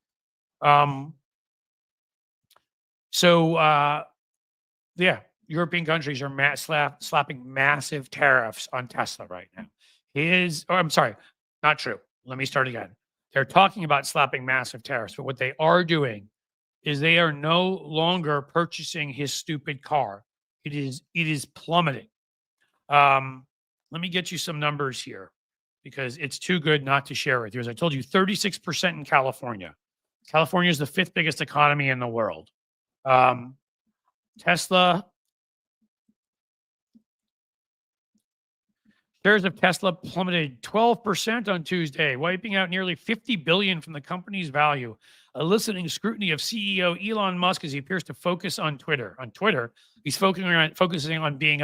European countries are slapping massive tariffs on Tesla right now. I'm sorry, not true. Let me start again. They're talking about slapping massive tariffs, but what they are doing is they are no longer purchasing his stupid car. It is plummeting. Let me get you some numbers here, because it's too good not to share with you. As I told you, 36% in California. California is the 5th biggest economy in the world. Tesla, shares of Tesla plummeted 12% on Tuesday, wiping out nearly $50 billion from the company's value, eliciting scrutiny of CEO Elon Musk as he appears to focus on Twitter. On Twitter, he's focusing on being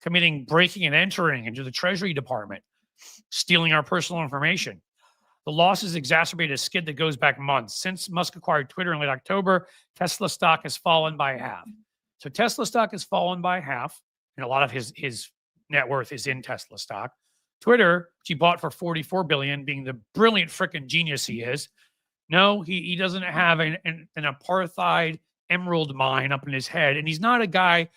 committing breaking and entering into the Treasury Department, stealing our personal information. The losses exacerbate a skid that goes back months. Since Musk acquired Twitter in late October, Tesla stock has fallen by half. So Tesla stock has fallen by half, and a lot of his net worth is in Tesla stock. Twitter, which he bought for $44 billion, being the brilliant frickin' genius he is. No, he doesn't have an apartheid emerald mine up in his head, and he's not a guy,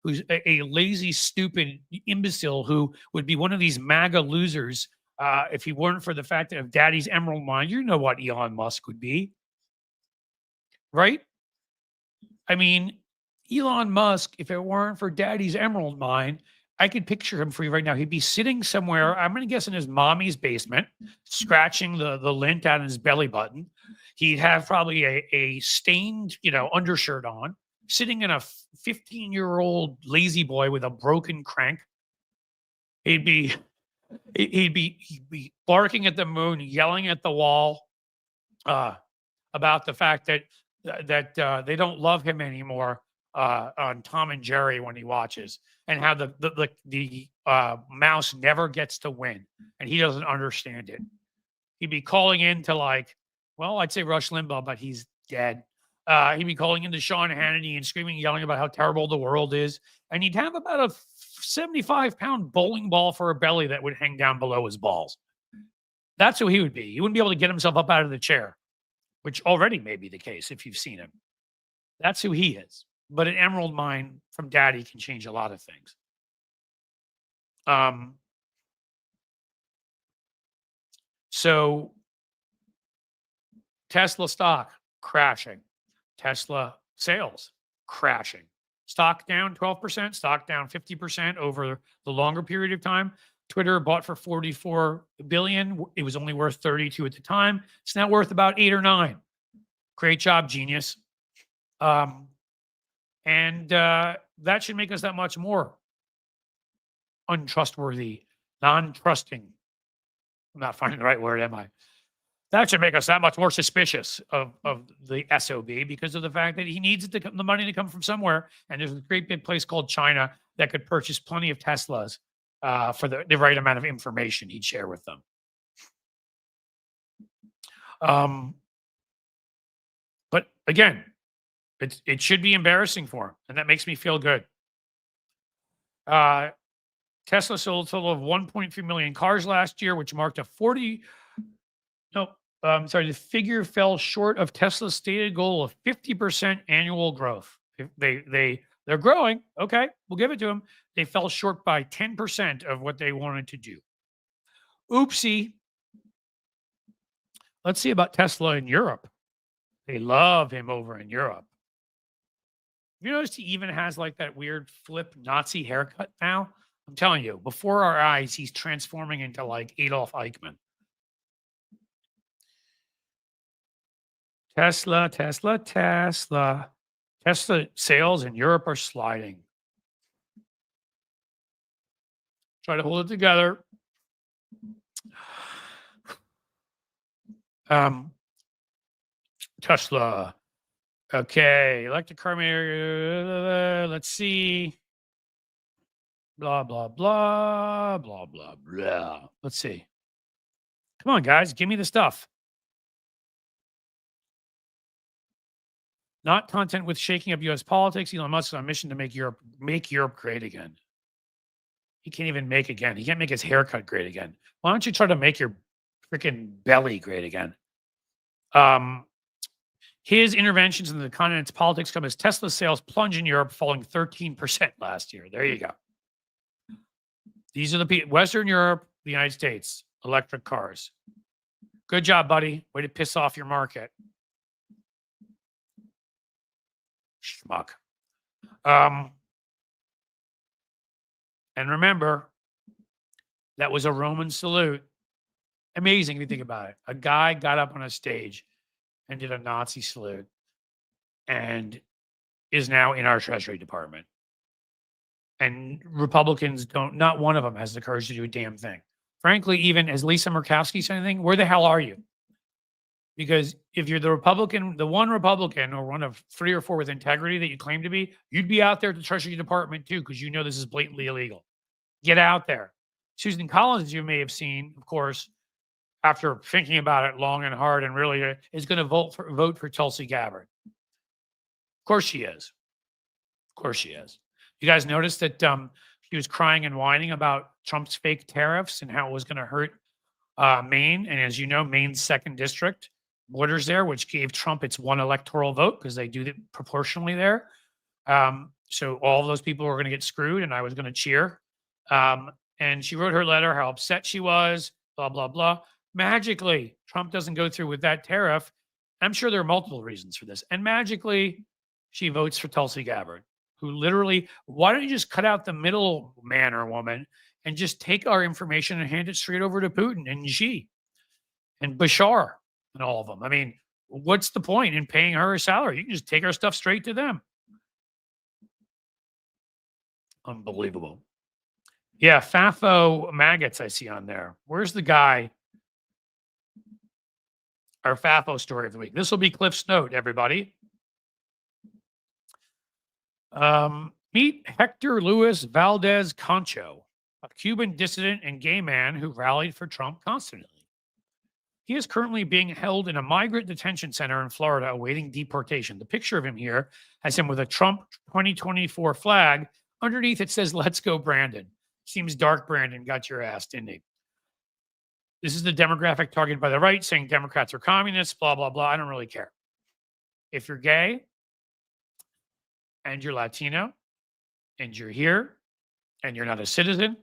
who's a lazy, stupid imbecile who would be one of these MAGA losers if he weren't for the fact that of Daddy's emerald mine. You know what Elon Musk would be, right? I mean, Elon Musk, if it weren't for Daddy's emerald mine, I could picture him for you right now. He'd be sitting somewhere, I'm going to guess in his mommy's basement, scratching the lint out of his belly button. He'd have probably a stained, undershirt on, sitting in a 15-year-old lazy boy with a broken crank. He'd be barking at the moon, yelling at the wall about the fact that they don't love him anymore. on Tom and Jerry when he watches, and how the mouse never gets to win, and he doesn't understand it. He'd be calling in to I'd say Rush Limbaugh, but he's dead. He'd be calling into Sean Hannity and screaming, yelling about how terrible the world is, and he'd have about a 75-pound bowling ball for a belly that would hang down below his balls. That's who he would be. He wouldn't be able to get himself up out of the chair, which already may be the case if you've seen him. That's who he is. But an emerald mine from Daddy can change a lot of things. So Tesla stock crashing. Tesla sales crashing. Stock down 12%, stock down 50% over the longer period of time. Twitter bought for $44 billion. It was only worth 32 at the time. It's now worth about 8 or 9. Great job, genius. And that should make us that much more untrustworthy, non-trusting. I'm not finding the right word, am I? That should make us that much more suspicious of the SOB because of the fact that he needs the money to come from somewhere. And there's a great big place called China that could purchase plenty of Teslas for the right amount of information he'd share with them. But again, it should be embarrassing for him, and that makes me feel good. Tesla sold a total of 1.3 million cars last year, which marked a the figure fell short of Tesla's stated goal of 50% annual growth. They're growing. Okay, we'll give it to them. They fell short by 10% of what they wanted to do. Oopsie. Let's see about Tesla in Europe. They love him over in Europe. You noticed he even has that weird flip Nazi haircut now? I'm telling you, before our eyes, he's transforming into Adolf Eichmann. Tesla sales in Europe are sliding. Try to hold it together. Tesla. Okay, electric car maker. Let's see. Blah, blah, blah, blah, blah, blah. Let's see. Come on, guys, give me the stuff. Not content with shaking up U.S. politics. Elon Musk is on a mission to make Europe great again. He can't even make again. He can't make his haircut great again. Why don't you try to make your freaking belly great again? His interventions in the continent's politics come as Tesla sales plunge in Europe, falling 13% last year. There you go. These are the people, Western Europe, the United States, electric cars. Good job, buddy. Way to piss off your market. Schmuck. And remember, that was a Roman salute. Amazing if you think about it. A guy got up on a stage and did a Nazi salute and is now in our Treasury Department. And Republicans not one of them has the courage to do a damn thing. Frankly, even as Lisa Murkowski said anything, where the hell are you? Because if you're the one Republican or one of 3 or 4 with integrity that you claim to be, you'd be out there at the Treasury Department too, because you know this is blatantly illegal. Get out there. Susan Collins, you may have seen, of course, after thinking about it long and hard and really is going to vote for Tulsi Gabbard. Of course she is. Of course she is. You guys noticed that she was crying and whining about Trump's fake tariffs and how it was going to hurt Maine. And as you know, Maine's 2nd district borders there, which gave Trump its 1 electoral vote because they do it proportionally there. So all of those people were going to get screwed, and I was going to cheer. And she wrote her letter how upset she was, blah, blah, blah. Magically, Trump doesn't go through with that tariff. I'm sure there are multiple reasons for this. And magically, she votes for Tulsi Gabbard, who literally, why don't you just cut out the middle man or woman and just take our information and hand it straight over to Putin and Xi and Bashar and all of them? I mean, what's the point in paying her a salary? You can just take our stuff straight to them. Unbelievable. Yeah, FAFO maggots I see on there. Where's the guy? Our FAFO story of the week. This will be Cliff's note, everybody. Meet Hector Luis Valdez Concho, a Cuban dissident and gay man who rallied for Trump constantly. He is currently being held in a migrant detention center in Florida awaiting deportation. The picture of him here has him with a Trump 2024 flag. Underneath it says, "Let's go, Brandon." Seems dark Brandon got your ass, didn't he? This is the demographic targeted by the right, saying Democrats are communists, blah, blah, blah. I don't really care. If you're gay and you're Latino and you're here and you're not a citizen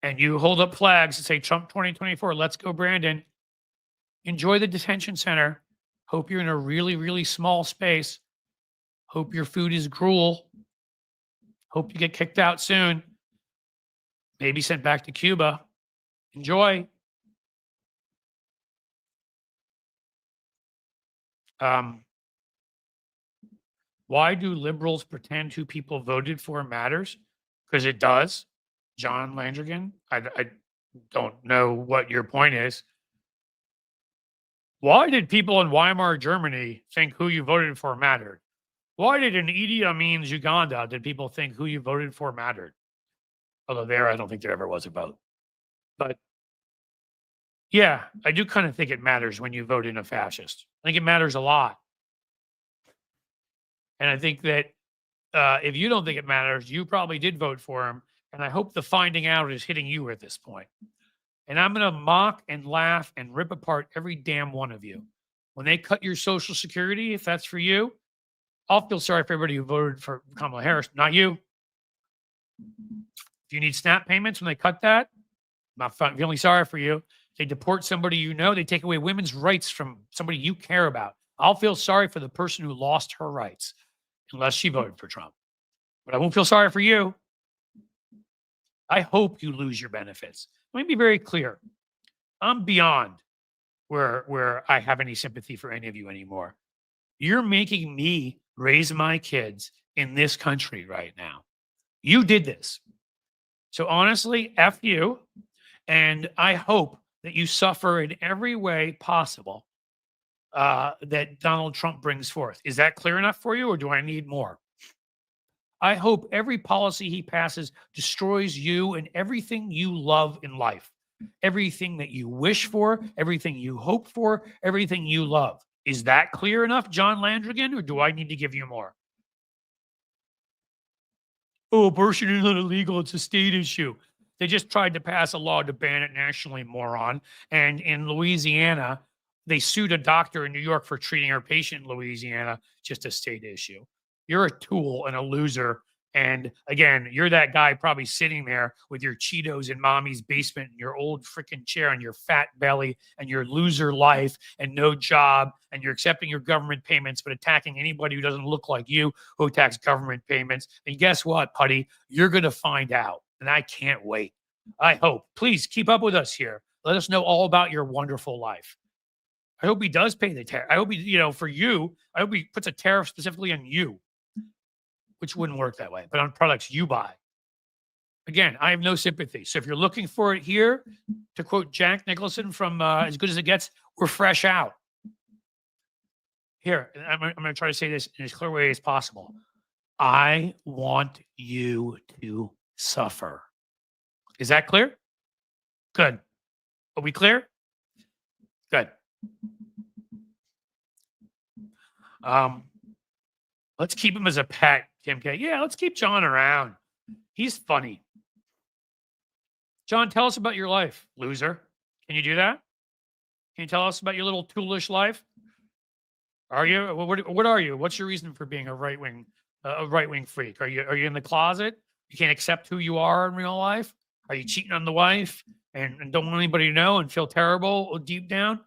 and you hold up flags that say Trump 2024, let's go, Brandon, enjoy the detention center. Hope you're in a really, really small space. Hope your food is gruel. Hope you get kicked out soon. Maybe sent back to Cuba. Enjoy. Why do liberals pretend who people voted for matters? Because it does. John Landrigan, I don't know what your point is. Why did people in Weimar Germany think who you voted for mattered? Why did in Idi Amin's Uganda did people think who you voted for mattered? Although there, I don't think there ever was a vote. But yeah, I do kind of think it matters when you vote in a fascist. I think it matters a lot. And I think that if you don't think it matters, you probably did vote for him. And I hope the finding out is hitting you at this point. And I'm going to mock and laugh and rip apart every damn one of you. When they cut your Social Security, if that's for you, I'll feel sorry for everybody who voted for Kamala Harris, not you. If you need SNAP payments when they cut that, I'm not feeling sorry for you. They deport somebody you know, they take away women's rights from somebody you care about. I'll feel sorry for the person who lost her rights, unless she voted for Trump. But I won't feel sorry for you. I hope you lose your benefits. Let me be very clear. I'm beyond where I have any sympathy for any of you anymore. You're making me raise my kids in this country right now. You did this. So honestly, F you. And I hope that you suffer in every way possible that Donald Trump brings forth. Is that clear enough for you, or do I need more? I hope every policy he passes destroys you and everything you love in life, everything that you wish for, everything you hope for, everything you love. Is that clear enough, John Landrigan, or do I need to give you more? Oh, abortion is not illegal. It's a state issue. They just tried to pass a law to ban it nationally, moron. And in Louisiana, they sued a doctor in New York for treating her patient in Louisiana, just a state issue. You're a tool and a loser. And again, you're that guy probably sitting there with your Cheetos in mommy's basement and your old freaking chair and your fat belly and your loser life and no job. And you're accepting your government payments, but attacking anybody who doesn't look like you who attacks government payments. And guess what, putty? You're going to find out. And I can't wait. I hope. Please keep up with us here. Let us know all about your wonderful life. I hope he does pay the tariff. I hope he, for you, I hope he puts a tariff specifically on you, which wouldn't work that way, but on products you buy. Again, I have no sympathy. So if you're looking for it here, to quote Jack Nicholson from As Good as It Gets, we're fresh out. Here, I'm going to try to say this in as clear a way as possible. I want you to suffer. Is that clear? Good. Are we clear? Good. Let's keep him as a pet, Kim K. Yeah, let's keep John around. He's funny. John, tell us about your life, loser. Can you do that? Can you tell us about your little toolish life? Are you? What are you? What's your reason for being a right wing freak? Are you in the closet? You can't accept who you are in real life? Are you cheating on the wife and don't want anybody to know and feel terrible deep down?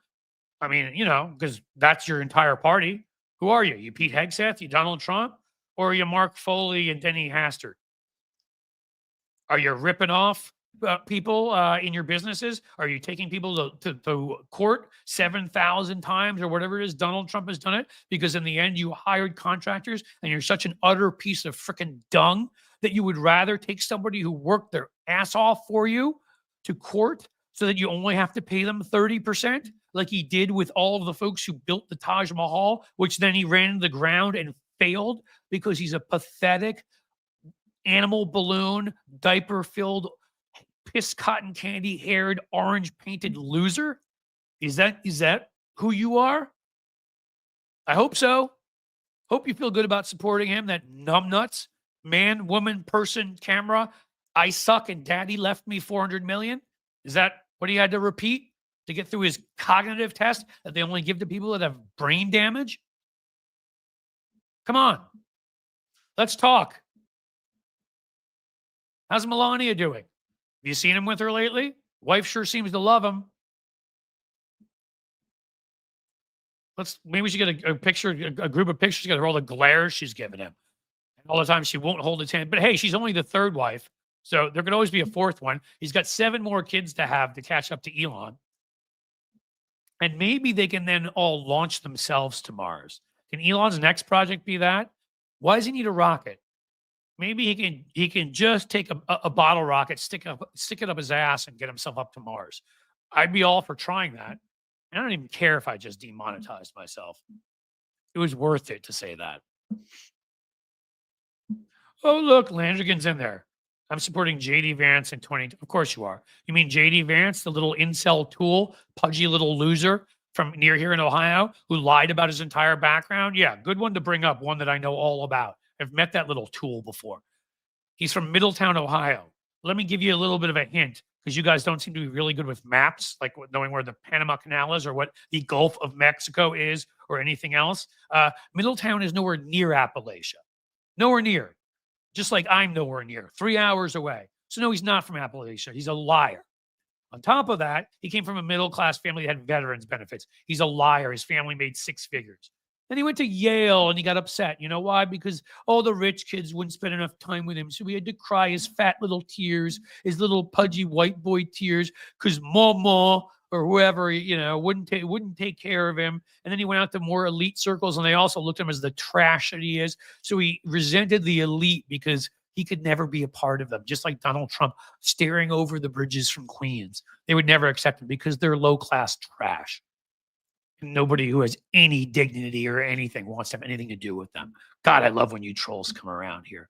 I mean, because that's your entire party. Who are you? You Pete Hegseth? You Donald Trump? Or are you Mark Foley and Denny Hastert? Are you ripping off people in your businesses? Are you taking people to court 7,000 times or whatever it is? Donald Trump has done it because in the end you hired contractors and you're such an utter piece of freaking dung that you would rather take somebody who worked their ass off for you to court so that you only have to pay them 30%, like he did with all of the folks who built the Taj Mahal, which then he ran into the ground and failed because he's a pathetic animal balloon, diaper-filled, piss cotton candy haired, orange painted loser? Is that who you are? I hope so. Hope you feel good about supporting him, that numbnuts, man, woman, person, camera. I suck and daddy left me 400 million. Is that what he had to repeat to get through his cognitive test that they only give to people that have brain damage? Come on. Let's talk. How's Melania doing? Have you seen him with her lately? Wife sure seems to love him. Maybe we should get a picture, a group of pictures together, all the glares she's given him. And all the time she won't hold his hand. But hey, she's only the third wife. So there could always be a fourth one. He's got 7 more kids to have to catch up to Elon. And maybe they can then all launch themselves to Mars. Can Elon's next project be that? Why does he need a rocket? Maybe he can just take a bottle rocket, stick it up his ass, and get himself up to Mars. I'd be all for trying that. I don't even care if I just demonetized myself. It was worth it to say that. Oh, look, Landrigan's in there. I'm supporting JD Vance in 20. Of course you are. You mean JD Vance, the little incel tool, pudgy little loser from near here in Ohio who lied about his entire background? Yeah, good one to bring up, one that I know all about. I've met that little tool before. He's from Middletown, Ohio. Let me give you a little bit of a hint, because you guys don't seem to be really good with maps, like knowing where the Panama Canal is or what the Gulf of Mexico is or anything else. Middletown is nowhere near Appalachia. Nowhere near. Just like I'm nowhere near. 3 hours away. So no, he's not from Appalachia. He's a liar. On top of that, he came from a middle-class family that had veterans benefits. He's a liar. His family made 6 figures. Then he went to Yale and he got upset. You know why? Because all the rich kids wouldn't spend enough time with him. So he had to cry his fat little tears, his little pudgy white boy tears, because mama or whoever, wouldn't take care of him. And then he went out to more elite circles and they also looked at him as the trash that he is. So he resented the elite because he could never be a part of them, just like Donald Trump staring over the bridges from Queens. They would never accept him because they're low-class trash. Nobody who has any dignity or anything wants to have anything to do with them. God, I love when you trolls come around here.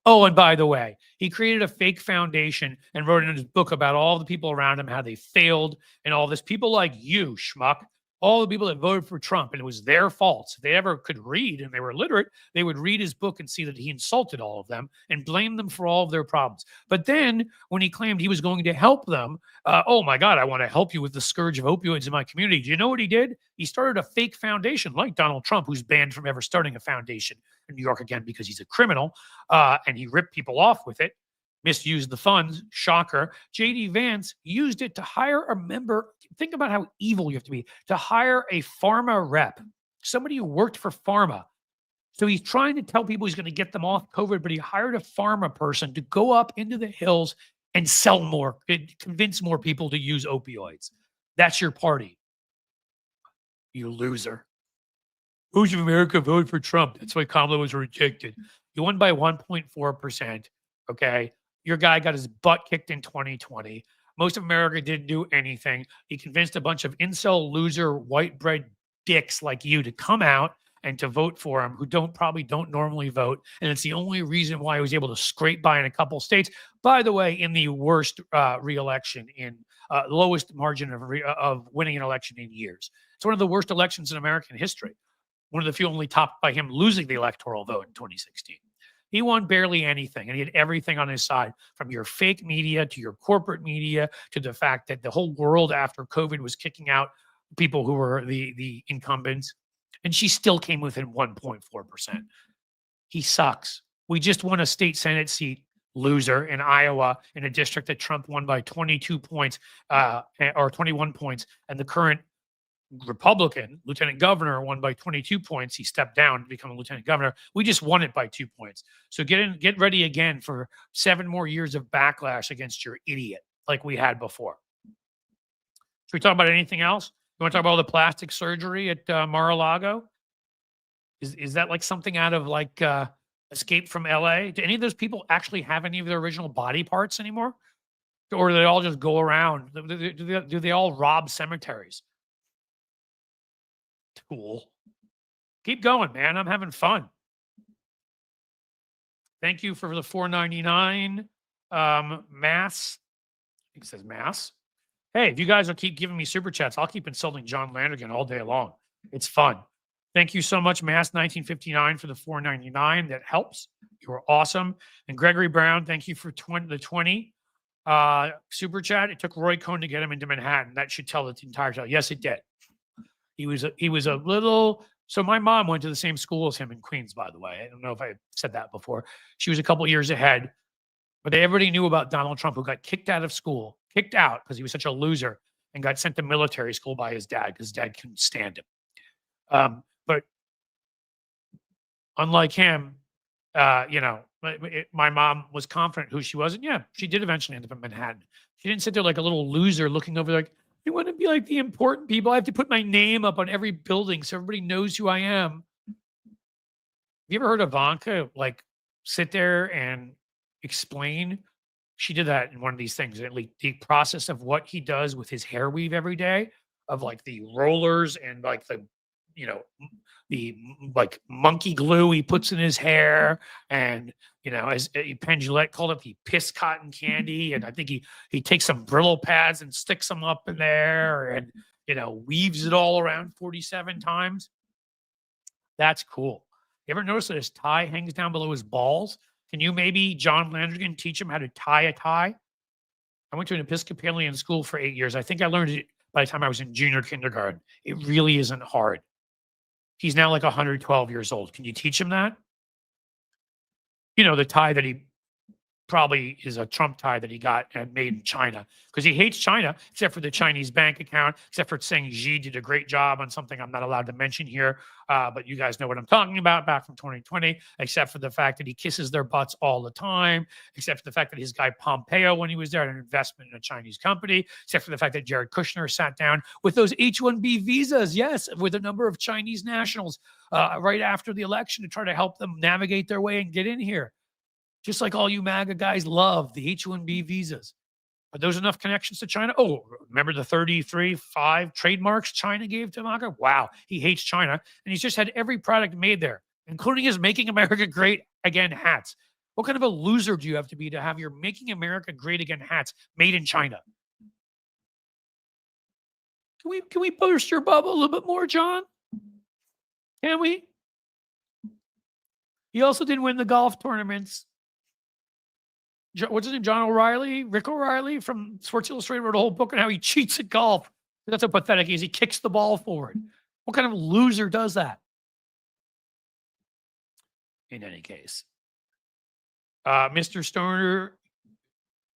Oh, and by the way, he created a fake foundation and wrote in his book about all the people around him, how they failed and all this. People like you, schmuck, all the people that voted for Trump, and it was their faults. If they ever could read and they were literate, they would read his book and see that he insulted all of them and blamed them for all of their problems. But then when he claimed he was going to help them, oh my God, I want to help you with the scourge of opioids in my community. Do you know what he did? He started a fake foundation like Donald Trump, who's banned from ever starting a foundation in New York again because he's a criminal, and he ripped people off with it. Misused the funds. Shocker. JD Vance used it to hire a member. Think about how evil you have to be to hire a pharma rep, somebody who worked for pharma. So he's trying to tell people he's going to get them off COVID, but he hired a pharma person to go up into the hills and sell more, convince more people to use opioids. That's your party. You loser. Who's America voted for Trump? That's why Kamala was rejected. He won by 1.4%. Okay. Your guy got his butt kicked in 2020. Most of America didn't do anything. He convinced a bunch of incel loser white bread dicks like you to come out and to vote for him, who probably don't normally vote. And it's the only reason why he was able to scrape by in a couple states. By the way, in the worst re-election, in lowest margin of winning an election in years. It's one of the worst elections in American history. One of the few only topped by him losing the electoral vote in 2016. He won barely anything, and he had everything on his side, from your fake media to your corporate media to the fact that the whole world after COVID was kicking out people who were the incumbents, and she still came within 1.4%. He sucks. We just won a state Senate seat, loser, in Iowa, in a district that Trump won by 22 points or 21 points, and the current Republican lieutenant governor won by 22 points. He stepped down to become a lieutenant governor. We just won it by 2 points. So get ready again for 7 more years of backlash against your idiot like we had before. Should we talk about anything else? You want to talk about all the plastic surgery at Mar-a-Lago? Is that like something out of like Escape from LA? Do any of those people actually have any of their original body parts anymore? Or do they all just go around? Do they all rob cemeteries? Cool. Keep going, man. I'm having fun. Thank you for the $4.99. Mass. I think it says Mass. Hey, if you guys will keep giving me super chats, I'll keep insulting John Landrigan all day long. It's fun. Thank you so much, Mass 1959 for the $4.99. That helps. You were awesome. And Gregory Brown, thank you for the 20 super chat. It took Roy Cohn to get him into Manhattan. That should tell the entire tale. Yes, it did. He was a little. So my mom went to the same school as him in Queens, by the way. I don't know if I said that before. She was a couple years ahead, but everybody knew about Donald Trump, who got kicked out of school, kicked out because he was such a loser, and got sent to military school by his dad because his dad couldn't stand him. But unlike him, my mom was confident who she was, and yeah, she did eventually end up in Manhattan. She didn't sit there like a little loser looking over like, I want to be like the important people. I have to put my name up on every building so everybody knows who I am. Have you ever heard Ivanka like sit there and explain? She did that in one of these things. At least the process of what he does with his hair weave every day, of like the rollers and like the like monkey glue he puts in his hair, and as Penn Jillette called it, the piss cotton candy. And I think he takes some Brillo pads and sticks them up in there, and weaves it all around 47 times. That's cool. You ever notice that his tie hangs down below his balls? Can you maybe, John Landrigan, teach him how to tie a tie? I went to an Episcopalian school for 8 years. I think I learned it by the time I was in junior kindergarten. It really isn't hard. He's now like 112 years old. Can you teach him that? The tie that he probably is a Trump tie that he got and made in China, because he hates China, except for the Chinese bank account, except for saying Xi did a great job on something I'm not allowed to mention here. But you guys know what I'm talking about, back from 2020, except for the fact that he kisses their butts all the time, except for the fact that his guy Pompeo, when he was there, had an investment in a Chinese company, except for the fact that Jared Kushner sat down with those H-1B visas, yes, with a number of Chinese nationals right after the election to try to help them navigate their way and get in here. Just like all you MAGA guys love the H-1B visas. Are those enough connections to China? Oh, remember the 33.5 trademarks China gave to MAGA? Wow, he hates China. And he's just had every product made there, including his Making America Great Again hats. What kind of a loser do you have to be to have your Making America Great Again hats made in China? Can we burst your bubble a little bit more, John? Can we? He also didn't win the golf tournaments. What's his name? John O'Reilly, Rick O'Reilly from Sports Illustrated wrote a whole book on how he cheats at golf. That's how pathetic he is. He kicks the ball forward. What kind of loser does that? In any case, Mr. Stoner,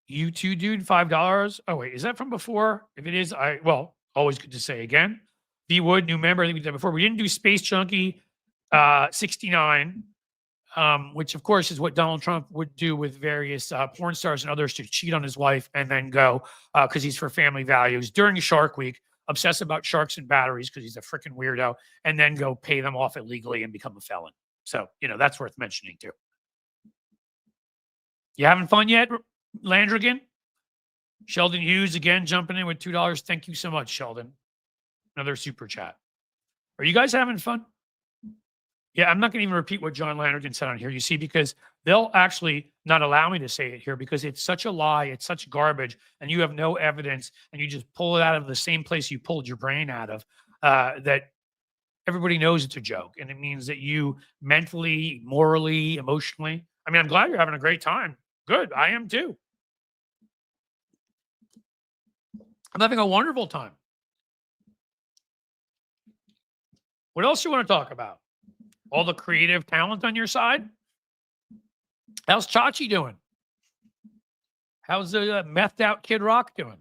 you too, dude, $5. Oh wait, is that from before? If it is, always good to say again. B Wood, new member. I think we did that before. We didn't do Space Junkie 69. Which of course is what Donald Trump would do with various porn stars and others to cheat on his wife and then go, because he's for family values, during Shark Week, obsess about sharks and batteries because he's a freaking weirdo, and then go pay them off illegally and become a felon. So, that's worth mentioning too. You having fun yet, Landrigan? Sheldon Hughes again jumping in with $2. Thank you so much, Sheldon. Another super chat. Are you guys having fun? Yeah, I'm not going to even repeat what John Landrigan said on here, you see, because they'll actually not allow me to say it here because it's such a lie, it's such garbage, and you have no evidence, and you just pull it out of the same place you pulled your brain out of, that everybody knows it's a joke, and it means that you mentally, morally, emotionally, I mean, I'm glad you're having a great time. Good, I am too. I'm having a wonderful time. What else you want to talk about? All the creative talent on your side? How's Chachi doing? How's the methed out Kid Rock doing?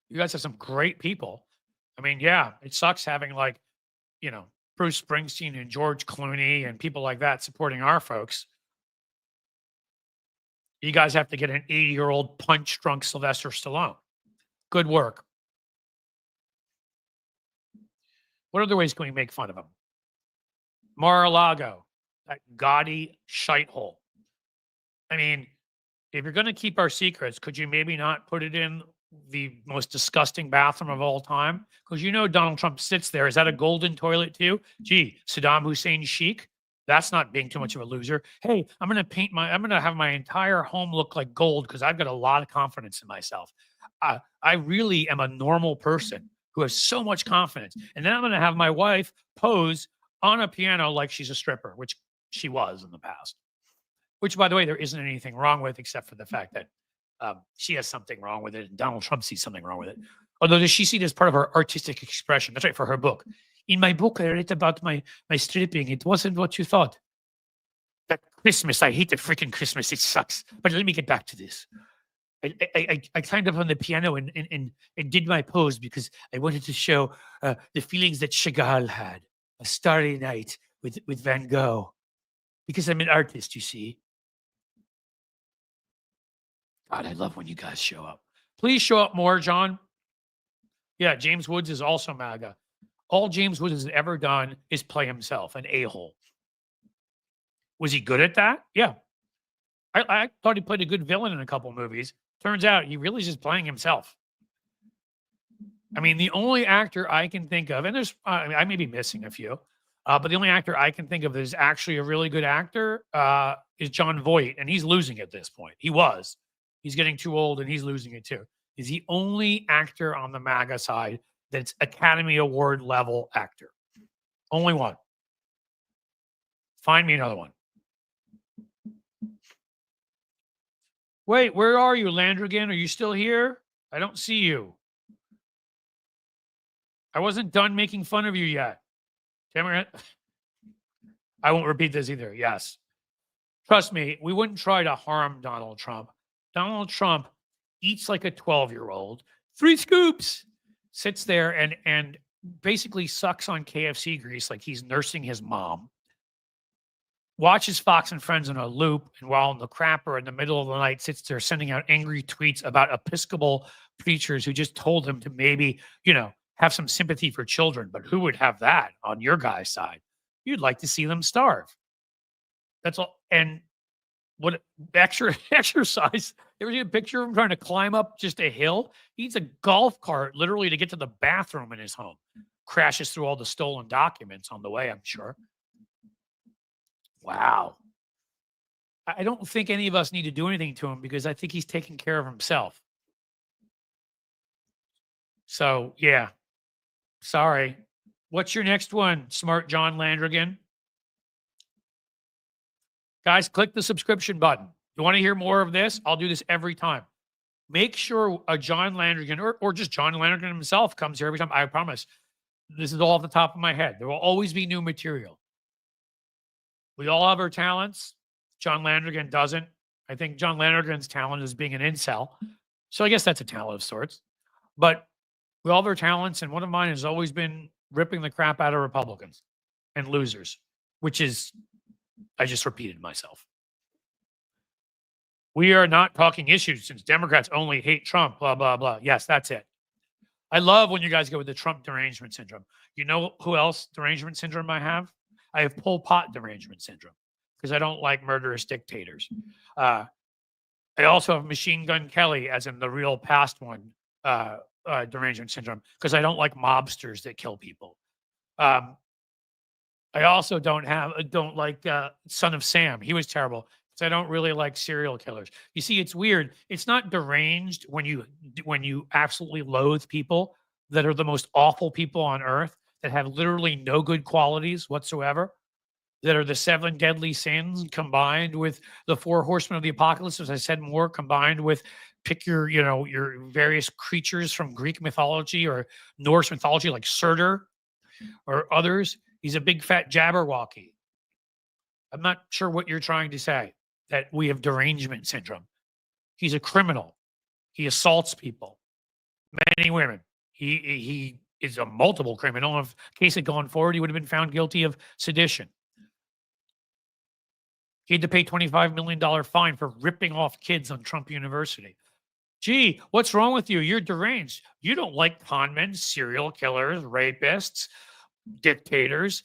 You guys have some great people. I mean, yeah, it sucks having Bruce Springsteen and George Clooney and people like that supporting our folks. You guys have to get an 80-year-old punch-drunk Sylvester Stallone. Good work. What other ways can we make fun of him? Mar-a-Lago, that gaudy shithole. I mean, if you're going to keep our secrets, could you maybe not put it in the most disgusting bathroom of all time? Because Donald Trump sits there. Is that a golden toilet too? Gee, Saddam Hussein chic? That's not being too much of a loser. Hey, I'm going to have my entire home look like gold because I've got a lot of confidence in myself. I really am a normal person who has so much confidence. And then I'm going to have my wife pose on a piano like she's a stripper, which she was in the past. Which, by the way, there isn't anything wrong with, except for the fact that she has something wrong with it, and Donald Trump sees something wrong with it. Although does she see it as part of her artistic expression? That's right, for her book. In my book, I write about my stripping. It wasn't what you thought. That Christmas, I hate the freaking Christmas. It sucks. But let me get back to this. I climbed up on the piano and did my pose because I wanted to show the feelings that Chagall had. A starry night with Van Gogh. Because I'm an artist, you see. God, I love when you guys show up. Please show up more, John. Yeah, James Woods is also MAGA. All James Woods has ever done is play himself, an a-hole. Was he good at that? Yeah. I thought he played a good villain in a couple movies. Turns out he really is just playing himself. I mean, the only actor I can think of, and there's, I may be missing a few, but the only actor I can think of that is actually a really good actor is Jon Voight, and he's losing at this point. He was. He's getting too old, and he's losing it too. He's the only actor on the MAGA side that's Academy Award level actor. Only one. Find me another one. Wait, where are you, Landrigan? Are you still here? I don't see you. I wasn't done making fun of you yet. I won't repeat this either. Yes. Trust me, we wouldn't try to harm Donald Trump. Donald Trump eats like a 12-year-old. 3 scoops. Sits there and basically sucks on KFC grease like he's nursing his mom. Watches Fox and Friends on a loop, and while in the crapper in the middle of the night sits there sending out angry tweets about Episcopal preachers who just told him to maybe, have some sympathy for children. But who would have that on your guy's side? You'd like to see them starve. That's all. And what exercise? You ever see a picture of him trying to climb up just a hill? He needs a golf cart literally to get to the bathroom in his home. Crashes through all the stolen documents on the way, I'm sure. Wow. I don't think any of us need to do anything to him because I think he's taking care of himself. So, yeah. Sorry. What's your next one, Smart John Landrigan? Guys, click the subscription button. You want to hear more of this? I'll do this every time. Make sure a John Landrigan or just John Landrigan himself comes here every time. I promise. This is all off the top of my head. There will always be new material. We all have our talents. John Landrigan doesn't. I think John Landrigan's talent is being an incel. So I guess that's a talent of sorts. But we all have our talents, and one of mine has always been ripping the crap out of Republicans and losers, which is, I just repeated myself. We are not talking issues since Democrats only hate Trump, blah, blah, blah. Yes, that's it. I love when you guys go with the Trump derangement syndrome. You know who else derangement syndrome I have? I have Pol Pot derangement syndrome because I don't like murderous dictators. I also have Machine Gun Kelly, as in the real past one, derangement syndrome, because I don't like mobsters that kill people. I also don't like Son of Sam. He was terrible. So I don't really like serial killers. You see, it's weird. It's not deranged when you absolutely loathe people that are the most awful people on earth, that have literally no good qualities whatsoever, that are the 7 deadly sins combined with the 4 horsemen of the apocalypse, as I said, more combined with pick your various creatures from Greek mythology or Norse mythology like Surtur or others. He's a big fat Jabberwocky. I'm not sure what you're trying to say, that we have derangement syndrome. He's a criminal. He assaults people, many women. He is a multiple criminal. If the case had gone forward, he would have been found guilty of sedition. He had to pay $25 million fine for ripping off kids on Trump University. Gee, what's wrong with you? You're deranged. You don't like con men, serial killers, rapists, dictators,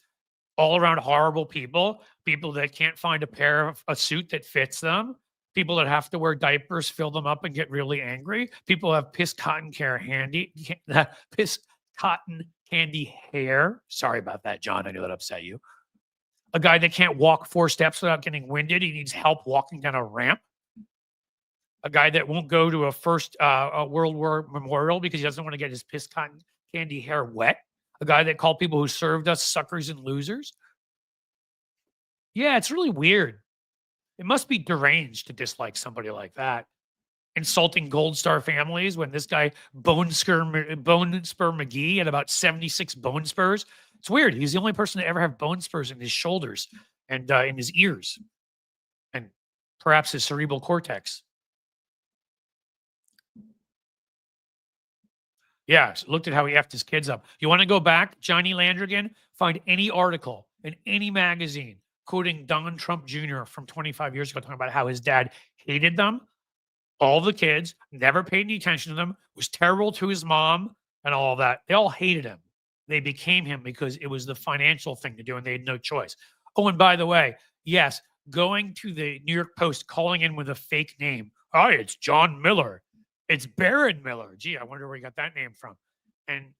all around horrible people that can't find a suit that fits them, people that have to wear diapers, fill them up, and get really angry, people who have piss cotton candy hair. Sorry about that, John. I know that upset you. A guy that can't walk 4 steps without getting winded. He needs help walking down a ramp. A guy that won't go to a World War memorial because he doesn't want to get his piss cotton candy hair wet. A guy that called people who served us suckers and losers. Yeah, it's really weird. It must be deranged to dislike somebody like that. Insulting Gold Star families when this guy Bone Spur McGee had about 76 bone spurs. It's weird. He's the only person to ever have bone spurs in his shoulders and in his ears and perhaps his cerebral cortex. Yeah, looked at how he effed his kids up. You want to go back, Johnny Landrigan? Find any article in any magazine quoting Donald Trump Jr. from 25 years ago, talking about how his dad hated them, all the kids, never paid any attention to them, was terrible to his mom, and all of that. They all hated him. They became him because it was the financial thing to do, and they had no choice. Oh, and by the way, yes, going to the New York Post, calling in with a fake name. Hi, it's John Miller. It's Baron Miller. Gee, I wonder where he got that name from. And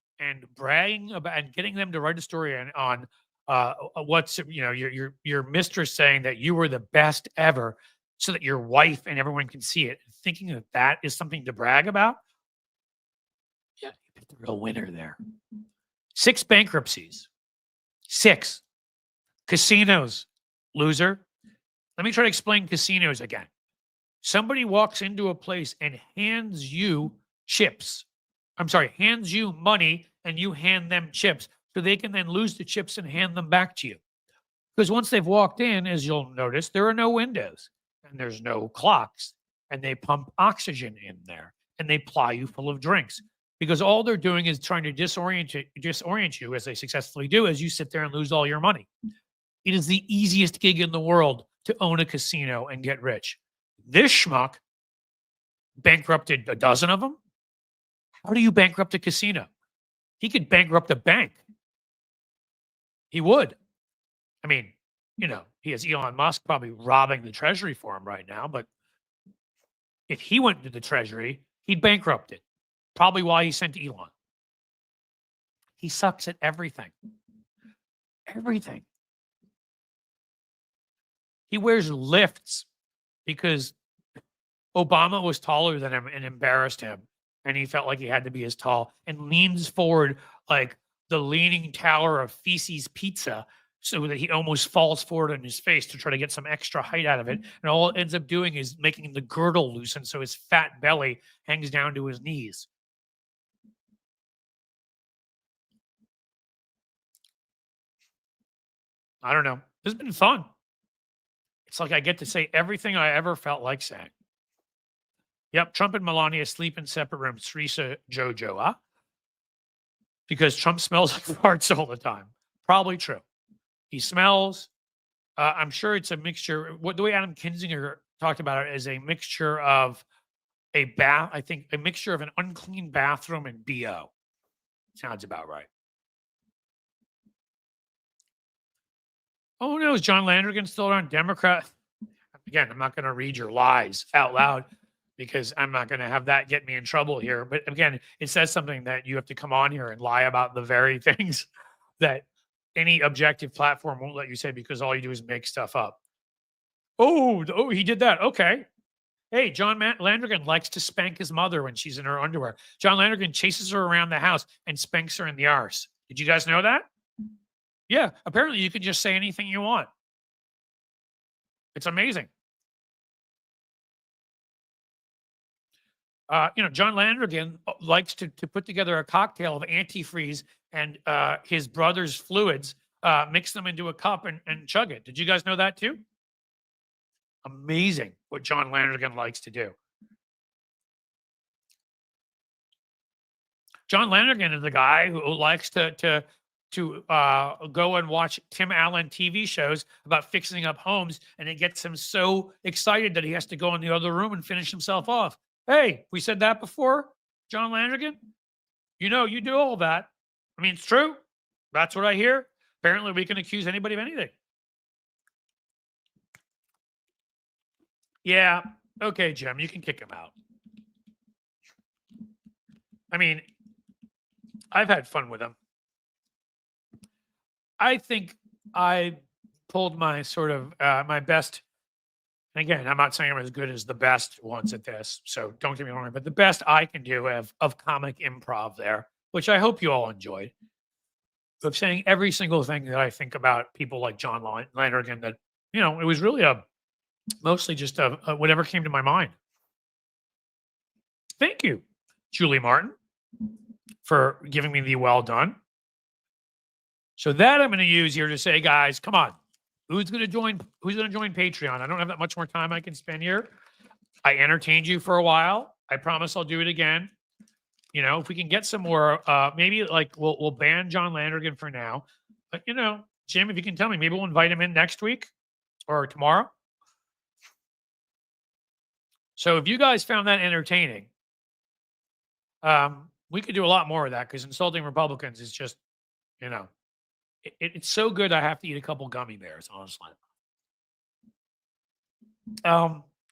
bragging about and getting them to write a story on what's your mistress saying that you were the best ever, so that your wife and everyone can see it, thinking that that is something to brag about. Yeah, you picked the real winner there. 6 bankruptcies, 6 casinos, loser. Let me try to explain casinos again. Somebody walks into a place and hands you chips. Hands you money and you hand them chips so they can then lose the chips and hand them back to you. Because once they've walked in, as you'll notice, there are no windows and there's no clocks, and they pump oxygen in there and they ply you full of drinks, because all they're doing is trying to disorient you, as they successfully do, as you sit there and lose all your money. It is the easiest gig in the world to own a casino and get rich. This schmuck bankrupted a dozen of them. How do you bankrupt a casino? He could bankrupt a bank. He would. I mean, he has Elon Musk probably robbing the treasury for him right now, but if he went to the treasury, he'd bankrupt it. Probably why he sent Elon. He sucks at everything. Everything. He wears lifts because Obama was taller than him and embarrassed him, and he felt like he had to be as tall, and leans forward like the Leaning Tower of Feces Pizza, so that he almost falls forward on his face to try to get some extra height out of it. And all it ends up doing is making the girdle loosen, so his fat belly hangs down to his knees. I don't know. This has been fun. It's like I get to say everything I ever felt like saying. Yep, Trump and Melania sleep in separate rooms. Teresa Jojo, huh? Because Trump smells like farts all the time. Probably true. He smells. I'm sure it's a mixture. The way Adam Kinzinger talked about it is a mixture of a mixture of an unclean bathroom and BO. Sounds about right. Oh no, is John Landrigan still around? Democrat? Again, I'm not going to read your lies out loud because I'm not going to have that get me in trouble here. But again, it says something that you have to come on here and lie about the very things that any objective platform won't let you say, because all you do is make stuff up. Oh, he did that. Okay. Hey, John Landrigan likes to spank his mother when she's in her underwear. John Landrigan chases her around the house and spanks her in the arse. Did you guys know that? Yeah. Apparently you can just say anything you want. It's amazing. John Landrigan likes to put together a cocktail of antifreeze and his brother's fluids, mix them into a cup and chug it. Did you guys know that too? Amazing what John Landrigan likes to do. John Landrigan is the guy who likes to go and watch Tim Allen TV shows about fixing up homes, and it gets him so excited that he has to go in the other room and finish himself off. Hey, we said that before, John Landrigan? You do all that. I mean, it's true. That's what I hear. Apparently, we can accuse anybody of anything. Yeah. Okay, Jim, you can kick him out. I mean, I've had fun with him. I think I pulled my sort of my best. And again, I'm not saying I'm as good as the best ones at this, so don't get me wrong, but the best I can do of comic improv there, which I hope you all enjoyed, of saying every single thing that I think about people like John Landergan. That it was really mostly just a whatever came to my mind. Thank you, Julie Martin, for giving me the well done. So that I'm going to use here to say, guys, come on. Who's going to join Patreon? I don't have that much more time I can spend here. I entertained you for a while. I promise I'll do it again. If we can get some more, maybe like we'll ban John Landergan for now. But Jim, if you can tell me, maybe we'll invite him in next week or tomorrow. So if you guys found that entertaining, we could do a lot more of that, because insulting Republicans is just, it's so good I have to eat a couple gummy bears, honestly.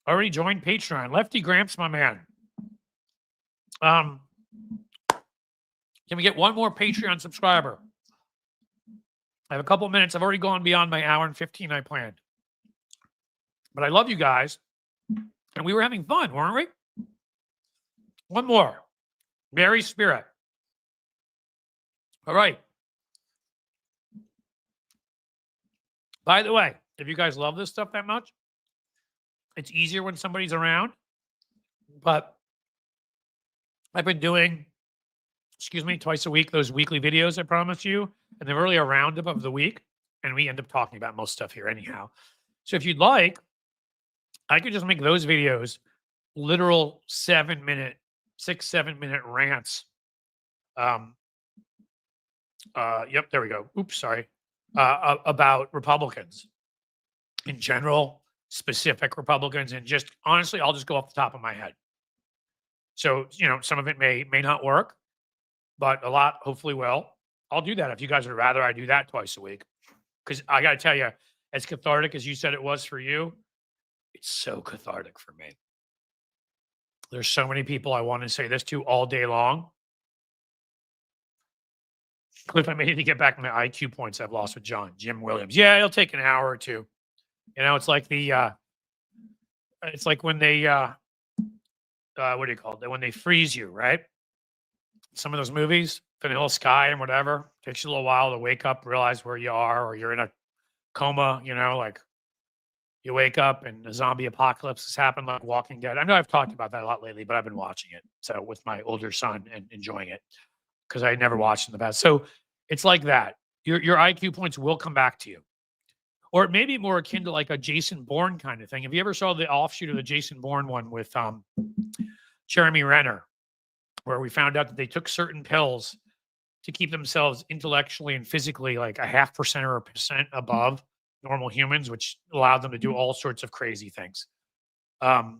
Already joined Patreon. Lefty Gramps, my man. Can we get one more Patreon subscriber? I have a couple minutes. I've already gone beyond my hour and 15 I planned. But I love you guys. And we were having fun, weren't we? One more. Mary Spirit. All right. By the way, if you guys love this stuff that much, it's easier when somebody's around. But I've been doing, twice a week, those weekly videos I promised you. And they're really a roundup of the week. And we end up talking about most stuff here anyhow. So if you'd like, I could just make those videos literal 6-7 minute rants. Yep, there we go. Oops, sorry. About Republicans in general, specific Republicans, and just honestly, I'll just go off the top of my head. So, some of it may not work, but a lot hopefully will. I'll do that if you guys would rather I do that twice a week. Because I got to tell you, as cathartic as you said it was for you, it's so cathartic for me. There's so many people I want to say this to all day long. Cliff, I may need to get back my IQ points I've lost with Jim Williams. Yeah, it'll take an hour or two. It's like it's like when they, what do you call it? When they freeze you, right? Some of those movies, Vanilla Sky and whatever, takes you a little while to wake up, realize where you are, or you're in a coma, like you wake up and a zombie apocalypse has happened, like Walking Dead. I know I've talked about that a lot lately, but I've been watching it. So with my older son and enjoying it, because I never watched in the past. So it's like that. Your IQ points will come back to you. Or it may be more akin to like a Jason Bourne kind of thing. If you ever saw the offshoot of the Jason Bourne one with Jeremy Renner, where we found out that they took certain pills to keep themselves intellectually and physically like 0.5% or 1% above normal humans, which allowed them to do all sorts of crazy things. That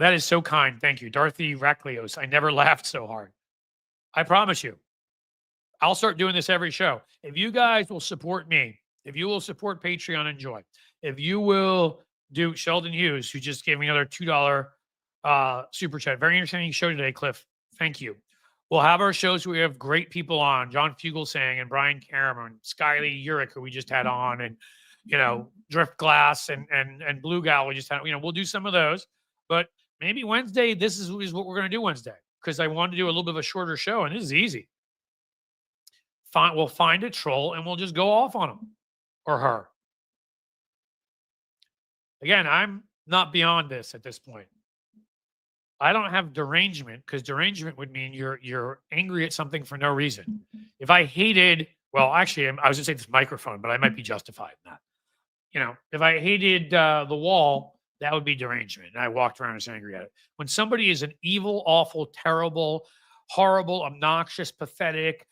is so kind. Thank you. Dorothy Raklios. I never laughed so hard. I promise you, I'll start doing this every show. If you guys will support me, if you will support Patreon Enjoy, if you will do Sheldon Hughes, who just gave me another $2 super chat. Very entertaining show today, Cliff. Thank you. We'll have our shows where we have great people on, John Fugelsang and Brian Cameron, Skyly Urich, who we just had on, and Drift Glass and Blue Gal we just had. We'll do some of those, but maybe Wednesday, this is what we're going to do Wednesday, because I wanted to do a little bit of a shorter show, and this is easy. We'll find a troll and we'll just go off on him or her. Again, I'm not beyond this at this point. I don't have derangement, because derangement would mean you're angry at something for no reason. If I hated, well, actually, I was going to say this microphone, but I might be justified in that. If I hated the wall, that would be derangement. And I walked around and was angry at it. When somebody is an evil, awful, terrible, horrible, obnoxious, pathetic,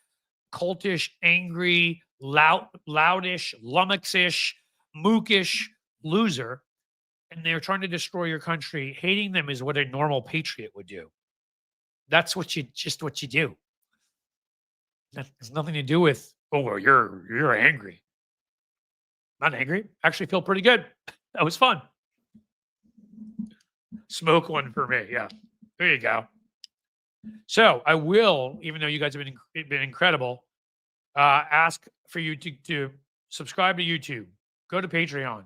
cultish, angry, loudish, lummoxish, mookish loser, and they're trying to destroy your country, hating them is what a normal patriot would do. That's what you do. That has nothing to do with, oh, well, you're angry. Not angry. Actually feel pretty good. That was fun. Smoke one for me. Yeah. There you go. So I will, even though you guys have been incredible, ask for you to subscribe to YouTube. go to Patreon.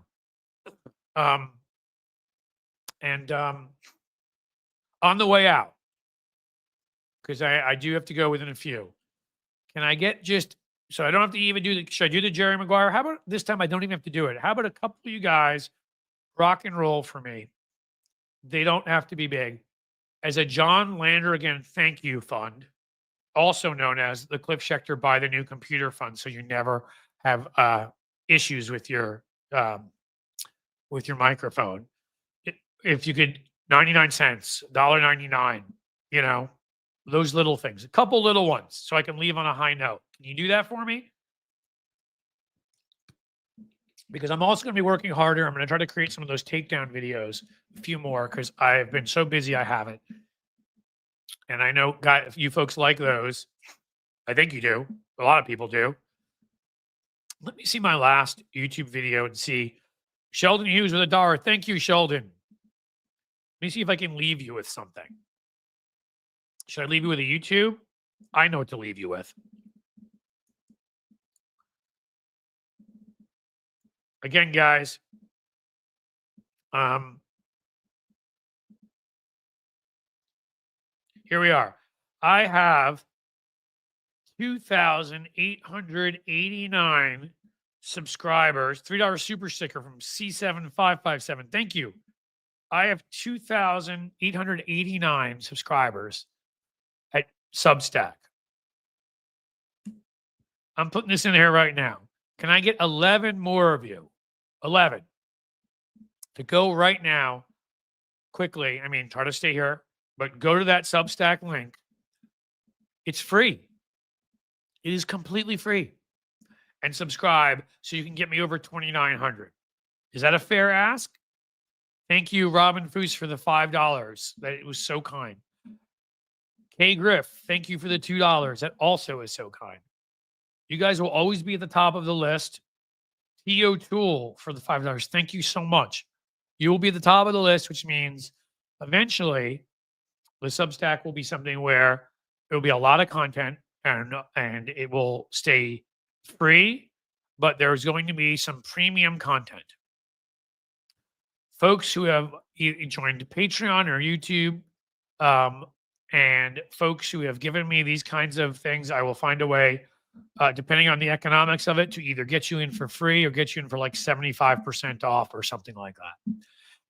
And on the way out, because I do have to go within a few, can I get just, so I don't have to even do should I do the Jerry Maguire? How about this time I don't even have to do it? How about a couple of you guys rock and roll for me? They don't have to be big. As a John Landrigan thank you fund, also known as the Cliff Schechter Buy the New Computer Fund, so you never have issues with your microphone. If you could, 99 cents, $1.99, you know, those little things, a couple little ones, so I can leave on a high note. Can you do that for me? Because I'm also going to be working harder. I'm going to try to create some of those takedown videos, a few more, because I've been so busy I haven't. And I know, guys, you folks like those. I think you do. A lot of people do. Let me see my last YouTube video and see. Sheldon Hughes with $1. Thank you, Sheldon. Let me see if I can leave you with something. Should I leave you with a YouTube? I know what to leave you with. Again, guys, here we are. I have 2,889 subscribers. $3 super sticker from C7557. Thank you. I have 2,889 subscribers at Substack. I'm putting this in here right now. Can I get 11 more of you? 11. To go right now, quickly. I mean, try to stay here, but go to that Substack link. It's free. It is completely free. And subscribe so you can get me over 2,900. Is that a fair ask? Thank you, Robin Foose, for the $5. That it was so kind. Kay Griff, thank you for the $2. That also is so kind. You guys will always be at the top of the list. T. O'Toole for the $5. Thank you so much. You will be at the top of the list, which means eventually the Substack will be something where there will be a lot of content and it will stay free, but there's going to be some premium content. Folks who have joined Patreon or YouTube, and folks who have given me these kinds of things, I will find a way, depending on the economics of it, to either get you in for free or get you in for like 75% off or something like that.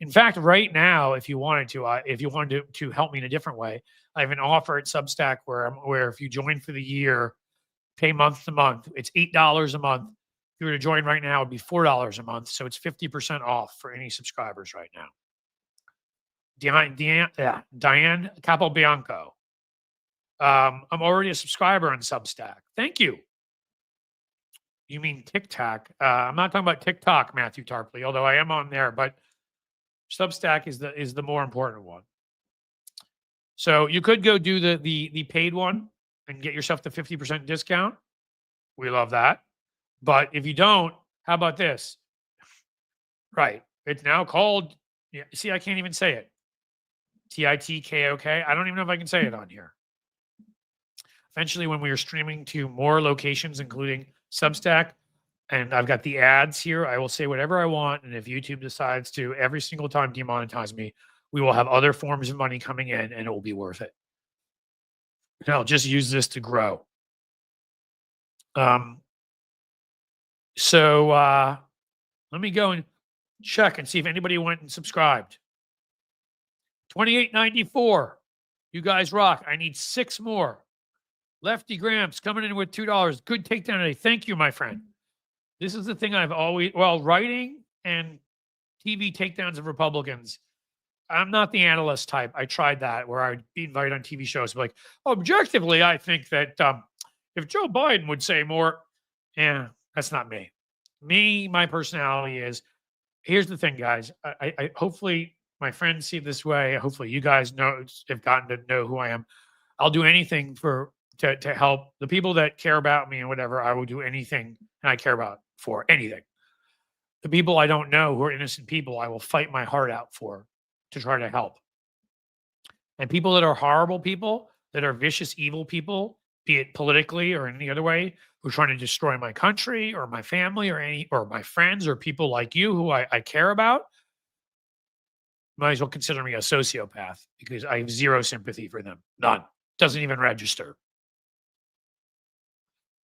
In fact, right now, if you wanted to help me in a different way, I have an offer at Substack where if you join for the year, pay month to month, it's $8 a month. If you were to join right now, it'd be $4 a month. So it's 50% off for any subscribers right now. Diane Capobianco. I'm already a subscriber on Substack. Thank you. You mean TikTok? I'm not talking about TikTok, Matthew Tarpley, although I am on there, but Substack is the more important one. So you could go do the paid one and get yourself the 50% discount. We love that. But if you don't, how about this? Right. It's now called, see, I can't even say it. TITKOK. I don't even know if I can say it on here. Eventually, when we are streaming to more locations, including Substack, and I've got the ads here, I will say whatever I want. And if YouTube decides to every single time demonetize me, we will have other forms of money coming in and it will be worth it. And I'll just use this to grow. So let me go and check and see if anybody went and subscribed. $28.94. You guys rock. I need 6 more. Lefty Gramps coming in with $2. Good takedown today. Thank you, my friend. This is the thing I've always, writing and TV takedowns of Republicans. I'm not the analyst type. I tried that where I'd be invited on TV shows. Like, objectively, I think that if Joe Biden would say more, that's not me. My personality is, here's the thing, guys. I hopefully my friends see it this way. Hopefully you guys have gotten to know who I am. I'll do anything to help the people that care about me and whatever. I will do anything and I care about for anything. The people I don't know who are innocent people, I will fight my heart out for to try to help. And people that are horrible people, that are vicious, evil people, be it politically or any other way, who are trying to destroy my country or my family or my friends or people like you who I care about, might as well consider me a sociopath because I have zero sympathy for them. None. Doesn't even register.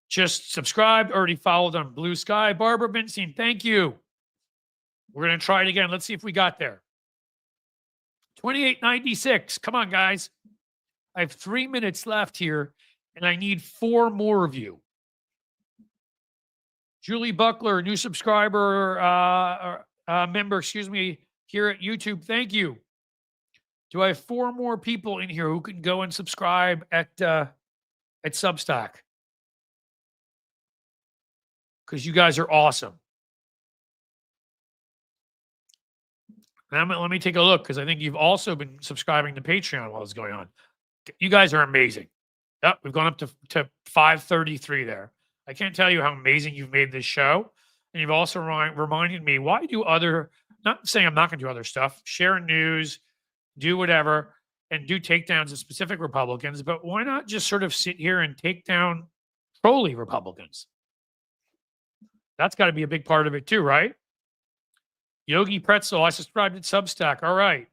Just subscribed, already followed on Blue Sky. Barbara Binstein, thank you. We're going to try it again. Let's see if we got there. 2896. Come on, guys. I have 3 minutes left here, and I need 4 more of you. Julie Buckler, new subscriber, member, here at YouTube. Thank you. Do I have 4 more people in here who can go and subscribe at Substack? Because you guys are awesome. Now, let me take a look because I think you've also been subscribing to Patreon while it's going on. You guys are amazing. Yep, we've gone up to 533 there. I can't tell you how amazing you've made this show. And you've also reminded me, why do not saying I'm not going to do other stuff, share news, do whatever, and do takedowns of specific Republicans, but why not just sort of sit here and take down trolly Republicans? That's got to be a big part of it too, right? Yogi Pretzel, I subscribed at Substack. All right.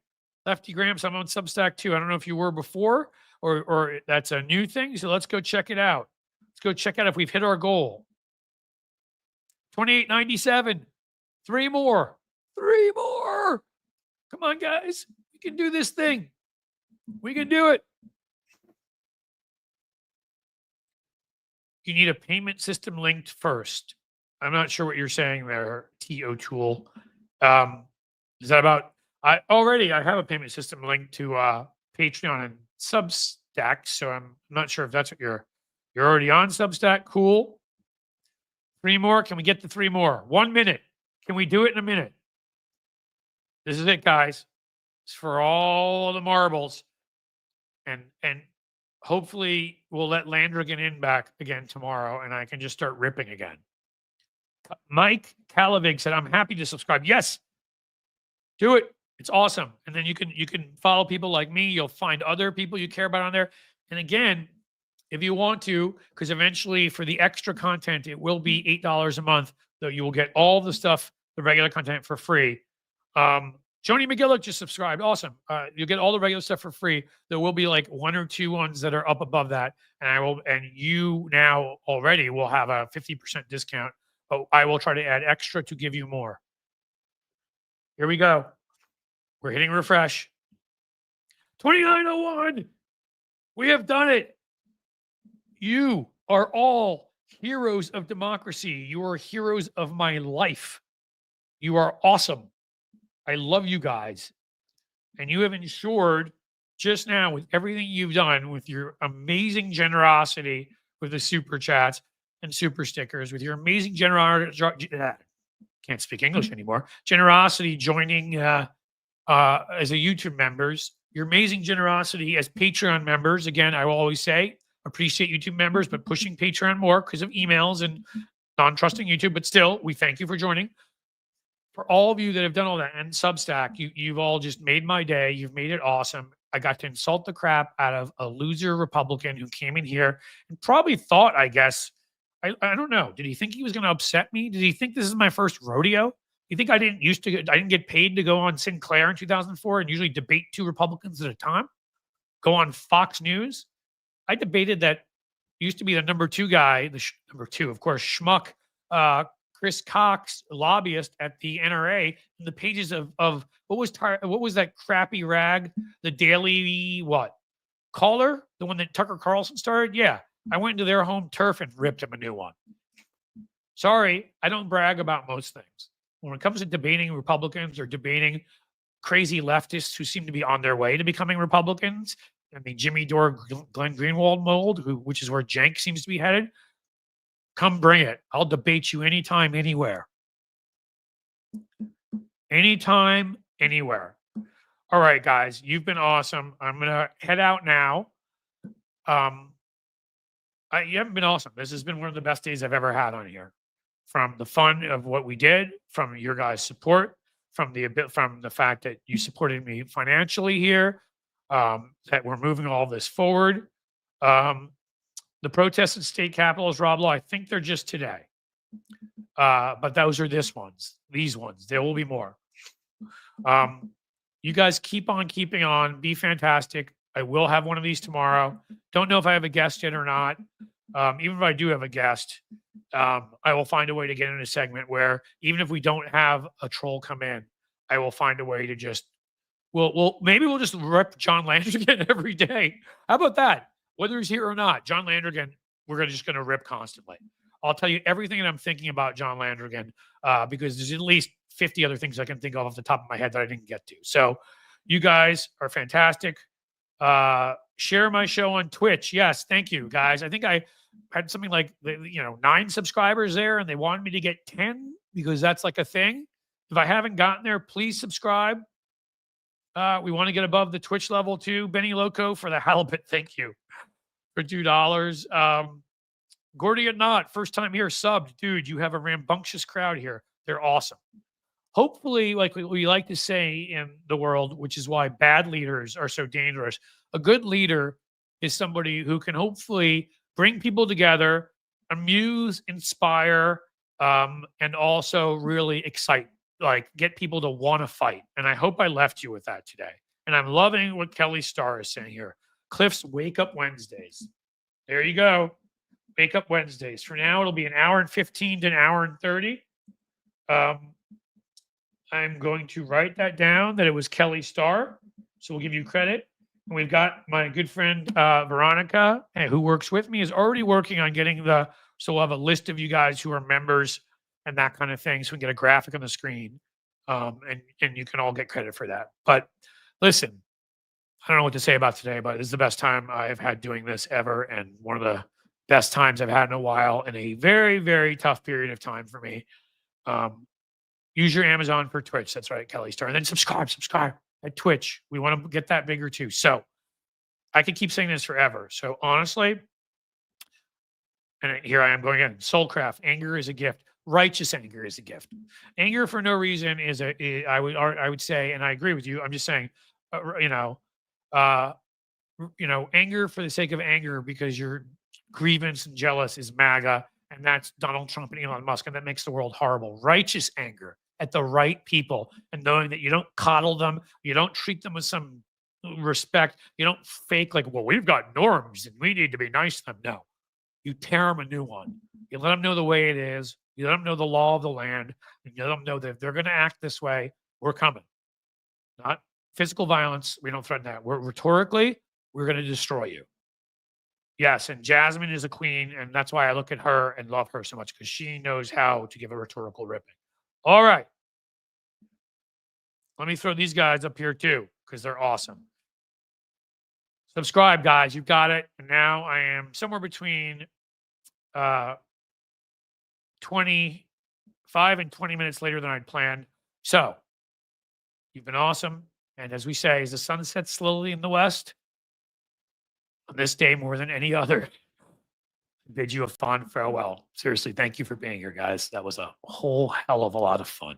Lefty Grams, I'm on Substack too. I don't know if you were before or that's a new thing. So let's go check it out. Let's go check out if we've hit our goal. 2897. 3 more. 3 more. Come on, guys. We can do this thing. We can do it. You need a payment system linked first. I'm not sure what you're saying there, T. O'Toole. Is that about? I have a payment system linked to Patreon and Substack, so I'm not sure if that's what you're already on Substack. Cool. 3 more. Can we get to 3 more? 1 minute. Can we do it in a minute? This is it, guys. It's for all the marbles, and hopefully we'll let Landrigan in back again tomorrow, and I can just start ripping again. Mike Calavig said, I'm happy to subscribe. Yes, do it. It's awesome. And then you can follow people like me. You'll find other people you care about on there. And again, if you want to, because eventually for the extra content, it will be $8 a month, though you will get all the stuff, the regular content for free. Joni McGillick just subscribed. Awesome. You'll get all the regular stuff for free. There will be like 1 or 2 ones that are up above that. And you now already will have a 50% discount. But I will try to add extra to give you more. Here we go. We're hitting refresh. 2901. We have done it. You are all heroes of democracy. You are heroes of my life. You are awesome. I love you guys. And you have ensured just now with everything you've done, with your amazing generosity with the super chats and super stickers, with your amazing generosity, can't speak English anymore, generosity joining as a YouTube members, your amazing generosity as Patreon members. Again, I will always say, appreciate YouTube members, but pushing Patreon more because of emails and non-trusting YouTube. But still, we thank you for joining. For all of you that have done all that, and Substack, you've all just made my day. You've made it awesome. I got to insult the crap out of a loser Republican who came in here and probably thought, I guess, I don't know. Did he think he was going to upset me? Did he think this is my first rodeo? You think I didn't get paid to go on Sinclair in 2004 and usually debate 2 Republicans at a time? Go on Fox News? I debated that used to be the number 2 guy, number 2, of course, schmuck, Chris Cox, lobbyist at the NRA, in the pages of what was that crappy rag, the Daily Caller, the one that Tucker Carlson started? Yeah, I went into their home turf and ripped him a new one. Sorry, I don't brag about most things. When it comes to debating Republicans or debating crazy leftists who seem to be on their way to becoming Republicans, I mean, Jimmy Dore, Glenn Greenwald mold, which is where Cenk seems to be headed, come bring it. I'll debate you anytime, anywhere. Anytime, anywhere. All right, guys, you've been awesome. I'm going to head out now. You haven't been awesome. This has been one of the best days I've ever had on here. From the fun of what we did, from your guys' support, from the fact that you supported me financially here, that we're moving all this forward. The protests at state capitals, Rob Law, I think they're just today. But those are these ones. There will be more. You guys keep on keeping on. Be fantastic. I will have one of these tomorrow. Don't know if I have a guest yet or not. Even if I do have a guest, I will find a way to get in a segment where even if we don't have a troll come in, I will find a way to just maybe we'll just rip John Landrigan every day. How about that? Whether he's here or not, John Landrigan, we're just going to rip constantly. I'll tell you everything that I'm thinking about John Landrigan because there's at least 50 other things I can think of off the top of my head that I didn't get to. So you guys are fantastic. Share my show on Twitch. Yes, thank you, guys. I think I had something like 9 subscribers there, and they wanted me to get 10 because that's like a thing. If I haven't gotten there, please subscribe. We want to get above the Twitch level too. Benny Loco for the halibut. Thank you for $2. Gordy Not, first time here, subbed. Dude, you have a rambunctious crowd here. They're awesome. Hopefully, like we like to say in the world, which is why bad leaders are so dangerous, a good leader is somebody who can hopefully bring people together, amuse, inspire, and also really excite, get people to want to fight. And I hope I left you with that today. And I'm loving what Kelly Starr is saying here. Cliff's Wake Up Wednesdays. There you go. Wake Up Wednesdays. For now, it'll be an hour and 15 to an hour and 30. I'm going to write that down that it was Kelly Starr. So we'll give you credit. And we've got my good friend Veronica, who works with me, is already working on getting so we'll have a list of you guys who are members and that kind of thing. So we can get a graphic on the screen. And you can all get credit for that. But listen, I don't know what to say about today, but this is the best time I've had doing this ever. And one of the best times I've had in a while in a very, very tough period of time for me. Use your Amazon for Twitch. That's right, Kelly Starr. And then subscribe at Twitch. We want to get that bigger too. So I could keep saying this forever. So honestly, and here I am going again. Soulcraft, anger is a gift. Righteous anger is a gift. Anger for no reason I would say, and I agree with you. I'm just saying, anger for the sake of anger because you're grievance and jealous is MAGA, and that's Donald Trump and Elon Musk, and that makes the world horrible. Righteous anger at the right people, and knowing that you don't coddle them, you don't treat them with some respect, you don't fake we've got norms and we need to be nice to them. No, you tear them a new one. You let them know the way it is. You let them know the law of the land, and you let them know that if they're going to act this way, we're coming. Not physical violence. We don't threaten that. We're going to destroy you. Yes, and Jasmine is a queen, and that's why I look at her and love her so much, because she knows how to give a rhetorical ripping. All right. Let me throw these guys up here too, because they're awesome. Subscribe, guys. You've got it. And now I am somewhere between 25 and 20 minutes later than I'd planned. So you've been awesome. And as we say, as the sun sets slowly in the west, on this day more than any other, bid you a fond farewell. Seriously, thank you for being here, guys. That was a whole hell of a lot of fun.